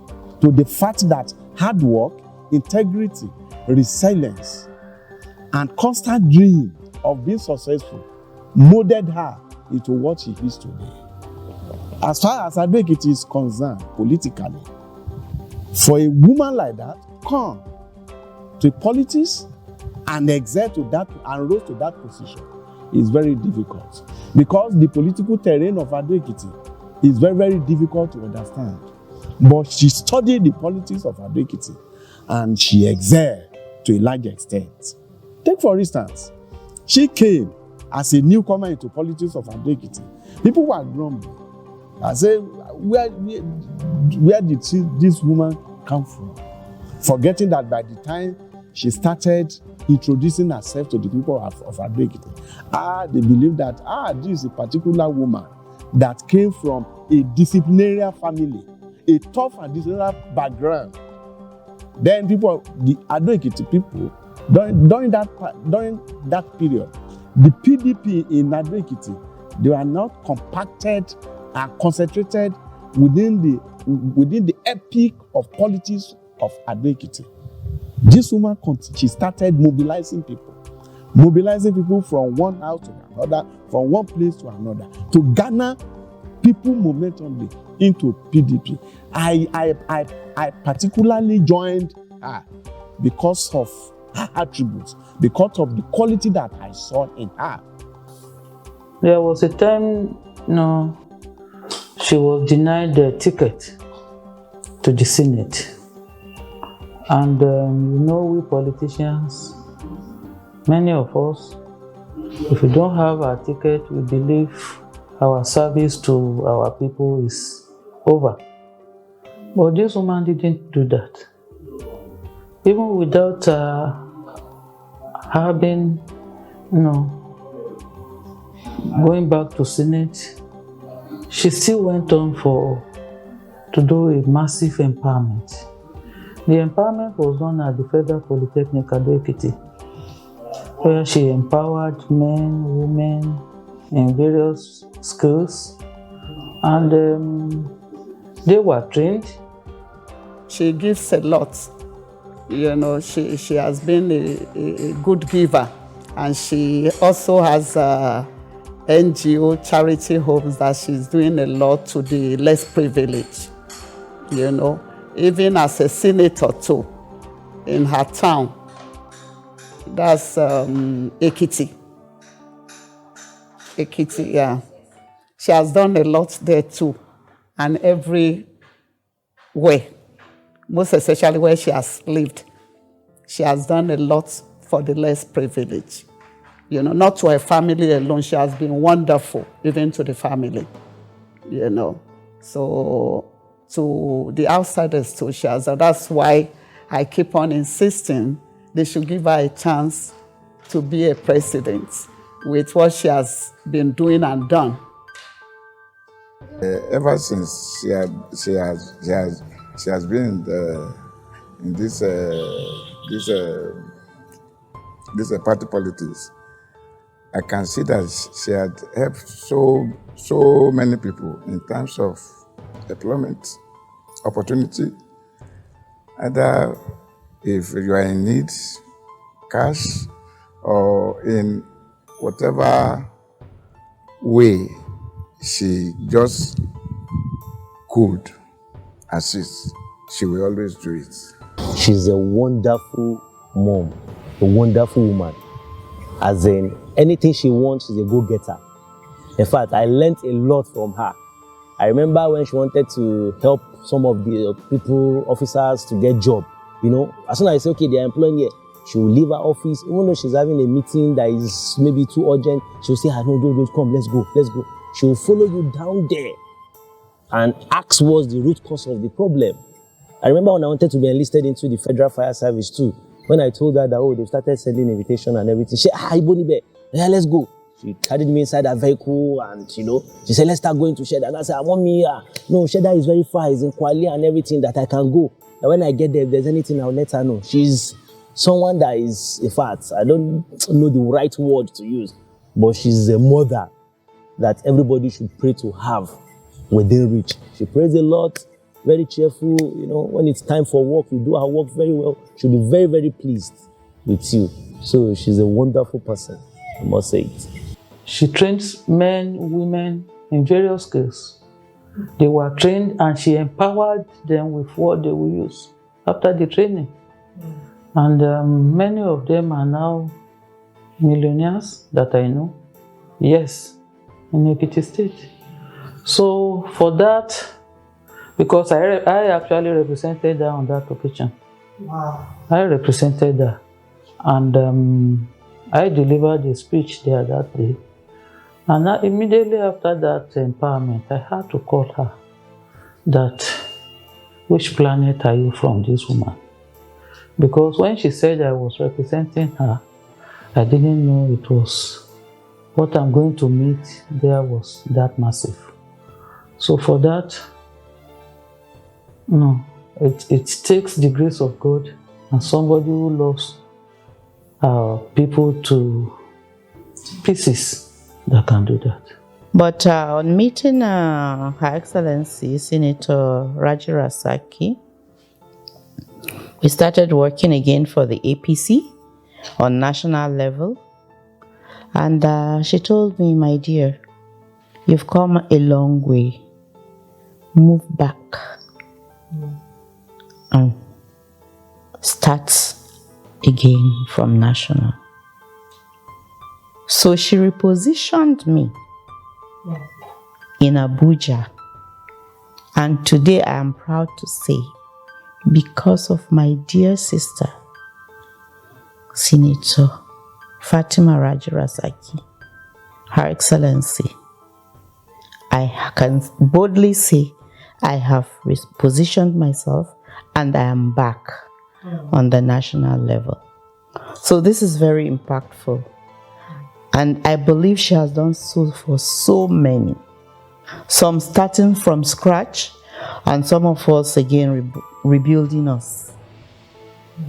to the fact that hard work, integrity, resilience, and constant dream of being successful molded her into what she is today. As far as Ado-Ekiti is concerned, politically, for a woman like that, come to politics and excel to that and rose to that position is very difficult, because the political terrain of Ado-Ekiti is very, very difficult to understand. But she studied the politics of Ado-Ekiti and she excelled to a large extent. Take for instance, she came as a newcomer into politics of Ado-Ekiti. People were grumbling. I say, where did this woman come from? Forgetting that by the time she started introducing herself to the people of Ado-Ekiti, they believe that this is a particular woman that came from a disciplinary family, a tough and disciplinary background. Then people, the Ado-Ekiti people, during that period, the PDP in Ado-Ekiti, they were not compacted and concentrated within the epic of politics of Ado-Ekiti. This woman, she started mobilizing people from one house to another, from one place to another, to garner people momentumly into PDP. I particularly joined her because of her attributes, because of the quality that I saw in her. There was a time, she was denied the ticket to the Senate. And we politicians, many of us, if we don't have our ticket, we believe our service to our people is over. But this woman didn't do that. Even without having, going back to Senate, she still went on to do a massive empowerment. The empowerment was done at the Federal Polytechnic Ado-Ekiti, where she empowered men, women in various skills, and they were trained. She gives a lot. She has been a good giver, and she also has NGO charity homes that she's doing a lot to the less privileged, even as a senator too, in her town. That's Ekiti, yeah. She has done a lot there too, and every way, most especially where she has lived, she has done a lot for the less privileged. Not to her family alone, she has been wonderful, even to the family, So to the outsiders too, she has. That's why I keep on insisting they should give her a chance to be a president with what she has been doing and done. Ever since she has been in this party politics, I can see that she had helped so many people in terms of employment, opportunity. Either if you are in need, cash, or in whatever way she just could assist, she will always do it. She's a wonderful mom, a wonderful woman. As in, anything she wants, she's a go-getter. In fact, I learned a lot from her. I remember when she wanted to help some of the officers to get job. As soon as I say, okay, they're employing here, she will leave her office, even though she's having a meeting that is maybe too urgent. She'll say, no, don't come, let's go. She will follow you down there and ask what's the root cause of the problem. I remember when I wanted to be enlisted into the Federal Fire Service too. When I told her that, oh, they started sending invitation and everything, she said, Ibonibe, yeah, let's go. She carried me inside her vehicle and, she said, let's start going to Sheda. And I said, I want me, no, Sheda is very far, it's in Kuala and everything that I can go. And when I get there, if there's anything, I'll let her know. She's someone that is, in fact, I don't know the right word to use, but she's a mother that everybody should pray to have within reach. She prays a lot, very cheerful. When it's time for work, you do her work very well. She'll be very, very pleased with you. So she's a wonderful person, I must say it. She trains men, women in various skills. They were trained and she empowered them with what they will use after the training. And many of them are now millionaires that I know. Yes, in Ekiti State. So for that, because I actually represented her on that occasion. Wow. I represented her. And I delivered a speech there that day. And immediately after that empowerment, I had to call her that, which planet are you from, this woman? Because when she said I was representing her, I didn't know it was what I'm going to meet there was that massive. So for that, it takes the grace of God and somebody who loves people to pieces that can do that. But on meeting Her Excellency Senator Raji Rasaki, we started working again for the APC on national level. And she told me, my dear, you've come a long way. Move back and start again from national. So she repositioned me in Abuja. And today I am proud to say, because of my dear sister, Senator Fatimat Raji Rasaki, Her Excellency, I can boldly say I have repositioned myself and I am back on the national level. So this is very impactful. And I believe she has done so for so many. Some starting from scratch and some of us again rebuilding us.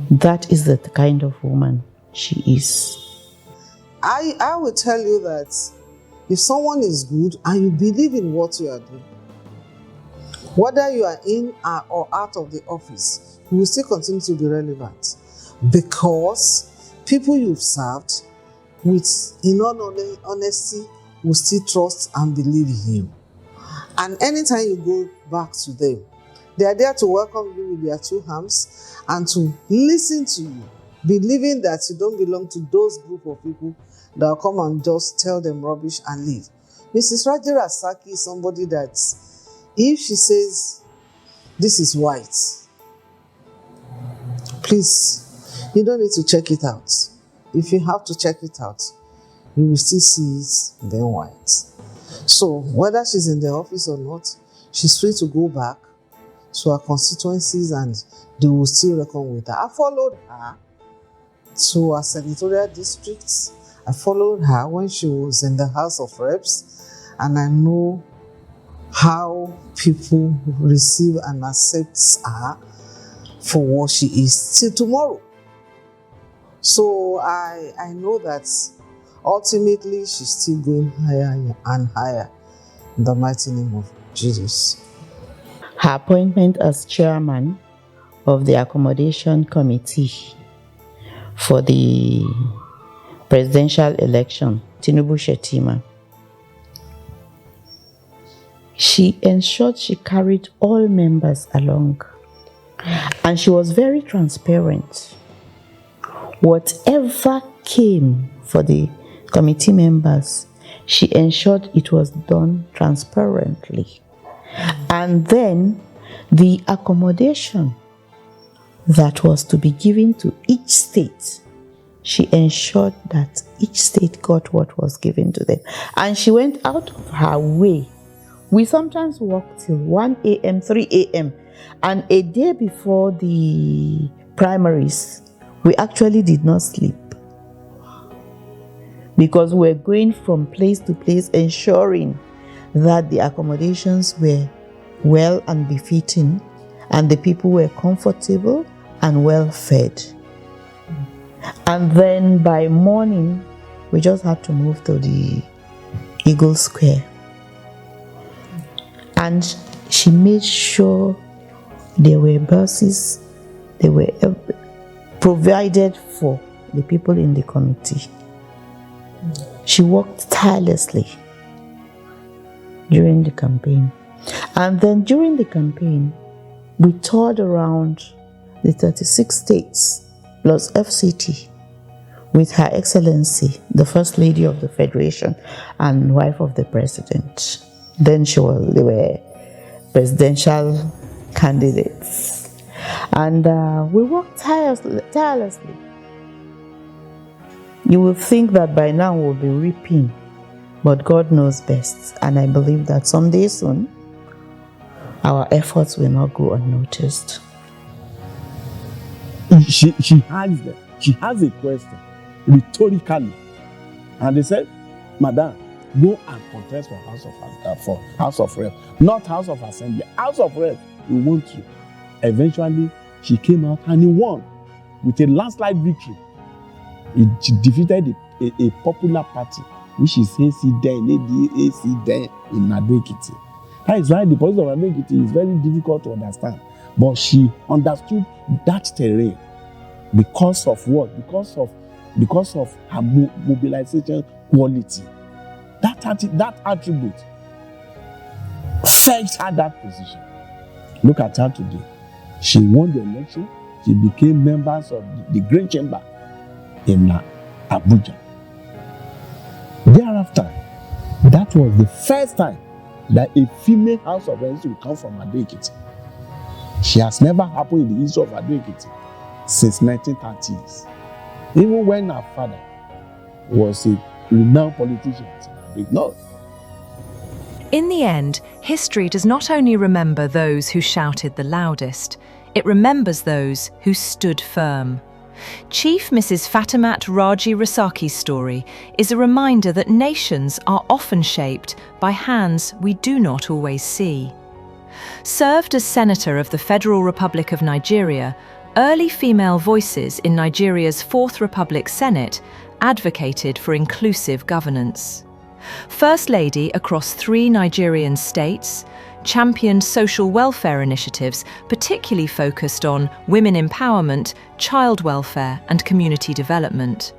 That is the kind of woman she is. I will tell you that if someone is good and you believe in what you are doing, whether you are in or out of the office, you will still continue to be relevant because people you've served with, in all honesty, will still trust and believe in you. And anytime you go back to them, they are there to welcome you with their two arms and to listen to you, believing that you don't belong to those group of people that will come and just tell them rubbish and leave. Mrs. Raji Rasaki is somebody that if she says this is white, please, you don't need to check it out. If you have to check it out, you will still see it then white. So whether she's in the office or not, she's free to go back to her constituencies and they will still reckon with her. I followed her to her senatorial districts. I followed her when she was in the House of Reps, and I know how people receive and accept her for what she is till tomorrow. So I know that ultimately she's still going higher and higher in the mighty name of Jesus. Her appointment as chairman of the accommodation committee for the presidential election, Tinubu Shetima, she ensured she carried all members along. And she was very transparent. Whatever came for the committee members, she ensured it was done transparently. And then the accommodation that was to be given to each state, she ensured that each state got what was given to them. And she went out of her way. We sometimes walk till 1 a.m., 3 a.m. And a day before the primaries, we actually did not sleep because we were going from place to place, ensuring that the accommodations were well and befitting, and the people were comfortable and well fed. And then by morning, we just had to move to the Eagle Square. And she made sure there were buses, they were provided for the people in the committee. She worked tirelessly during the campaign. And then during the campaign, we toured around the 36 states plus FCT with Her Excellency, the First Lady of the Federation and wife of the President. Then they were presidential candidates. And we worked tirelessly. You will think that by now we'll be reaping, but God knows best. And I believe that someday soon, our efforts will not go unnoticed. She has a question, rhetorically. And they said, Madam, go and contest for House of Reps, not House of Assembly, House of Reps. We want you. Eventually, she came out and he won with a landslide victory. She defeated a popular party, which is AC then in Ado-Ekiti. That is why the politics of Ado-Ekiti is very difficult to understand. But she understood that terrain because of what? Because of her mobilization quality. That attribute fetched her that position. Look at her today. She won the election. She became members of the Great Chamber in Abuja. Thereafter, that was the first time that a female House of Reps will come from Ado-Ekiti. She has never happened in the history of Ado-Ekiti since 1930s. Even when her father was a renowned politician. No. In the end, history does not only remember those who shouted the loudest, it remembers those who stood firm. Chief Mrs. Fatimat Raji Rasaki's story is a reminder that nations are often shaped by hands we do not always see. Served as Senator of the Federal Republic of Nigeria, early female voices in Nigeria's Fourth Republic Senate advocated for inclusive governance. First Lady across 3 Nigerian states, championed social welfare initiatives particularly focused on women empowerment, child welfare and community development.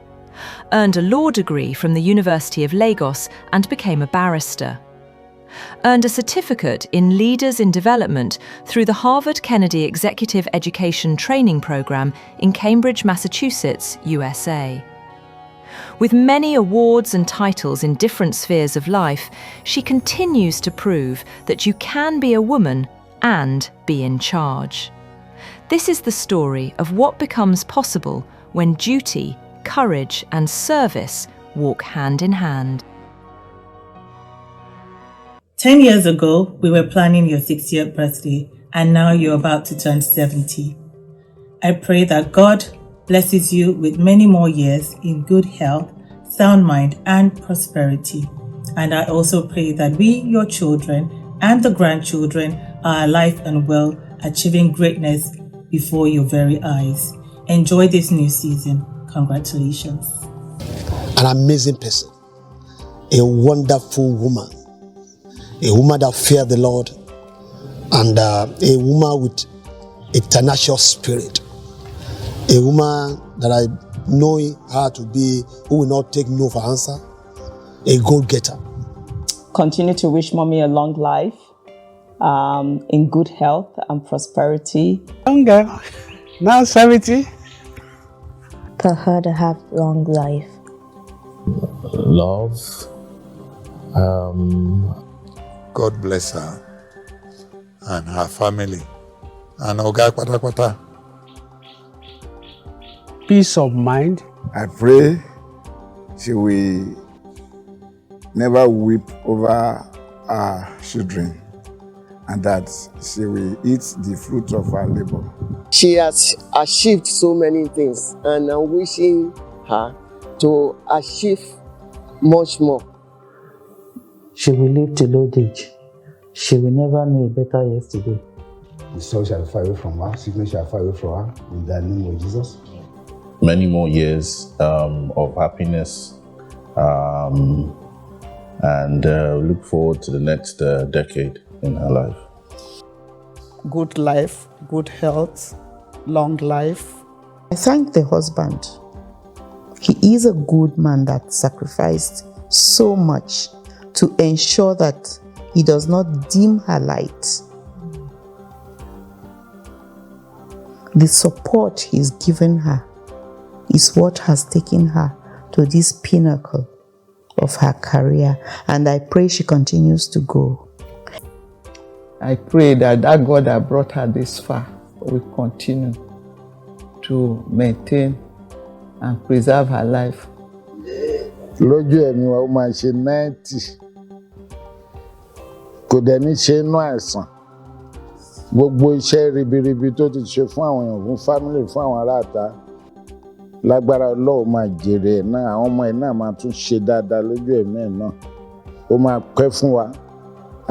Earned a law degree from the University of Lagos and became a barrister. Earned a certificate in Leaders in Development through the Harvard Kennedy Executive Education Training Program in Cambridge, Massachusetts, USA. With many awards and titles in different spheres of life, she continues to prove that you can be a woman and be in charge. This is the story of what becomes possible when duty, courage, and service walk hand in hand. 10 years ago, we were planning your 60th birthday, and now you're about to turn 70. I pray that God blesses you with many more years in good health, sound mind, and prosperity. And I also pray that we, your children, and the grandchildren are alive and well, achieving greatness before your very eyes. Enjoy this new season. Congratulations. An amazing person, a wonderful woman, a woman that feared the Lord, and a woman with a tenacious spirit, a woman that I know her to be who will not take no for answer, a goal-getter. Continue to wish mommy a long life, in good health and prosperity. Young girl, now 70. For her to have long life. Love. God bless her and her family. And Oga Kwata. Peace of mind. I pray she will never weep over her children and that she will eat the fruit of her labor. She has achieved so many things, and I'm wishing her to achieve much more. She will live till old age. She will never know a better yesterday. The soul shall far away from her, sickness shall far away from her, in the name of Jesus. Many more years of happiness, and look forward to the next decade in her life. Good life, good health, long life. I thank the husband. He is a good man that sacrificed so much to ensure that he does not dim her light. The support he's given her is what has taken her to this pinnacle of her career, and I pray she continues to go. I pray that God that brought her this far will continue to maintain and preserve her life. Lójú ẹ̀mí wa ó máa ṣe 90. Kò dẹ̀ ní ṣe inú àìsàn. Gbogbo iṣẹ́ ribiribi tó ti ṣe fún àwọn èèyàn, fún family, fún àwọn aráàta. Lágbára Ọlọ́run máa jèrè ẹ̀ náà, àwọn ọmọ ẹ̀ náà máa tún ṣe dáadáa lójú ẹ̀mí ẹ̀ náà. Ó máa pẹ́ fún wa.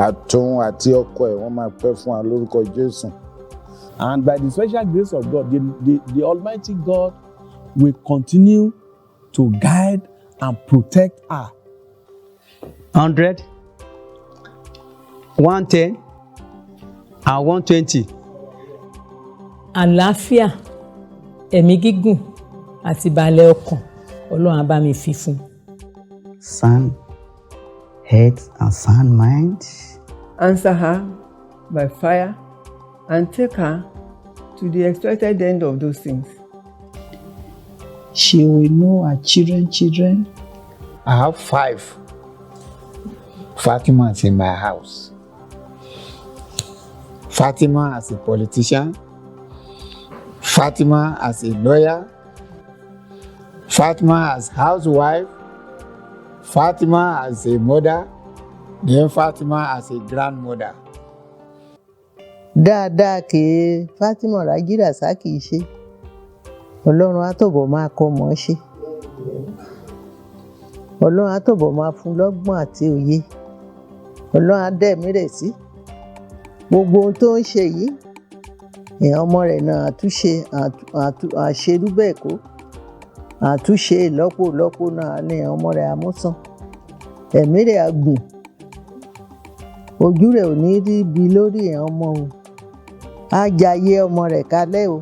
Àtòun àti ọkọ ẹ̀ wọ́n máa pẹ́ fún wa lórúkọ Jésù. And by the special grace of God, the Almighty God will continue to guide and protect her. 100, 110, and 120. Àlàáfíà, ẹ̀mí gígùn àti ìbàlẹ̀ ọkàn Ọlọ́run á bá mi fi fún. Sound head and sound mind. Answer her by fire and take her to the expected end of those things. She will know her children. I have 5 Fatimats in my house. Fatima as a politician, Fatima as a lawyer, Fatima as housewife, Fatima as a mother, then Fatima as a grandmother. Dáadáa kì Fatimat Raji Rasaki ṣe. Ọlọ́run á túbọ̀ máa kọ́ mọ́ ṣe. Ọlọ́run á túbọ̀ máa fún lọ́gbọ́n àti òye. Ọlọ́run á dẹ̀mí rẹ̀ sí. Gbogbo ohun tó ń ṣe yìí, ọmọ rẹ̀ náà àtúnṣe àṣerú bẹ́ẹ̀ kó. Àtúnṣe ìlọ́pọ̀lọpọ̀ náà ní ọmọ rẹ̀ àmúsàn. Ẹ̀mí rẹ̀ á gùn. Ojú rẹ̀ ò ní rí ibi lórí ọmọ o. Á jayé ọmọ rẹ̀ kalẹ̀ o.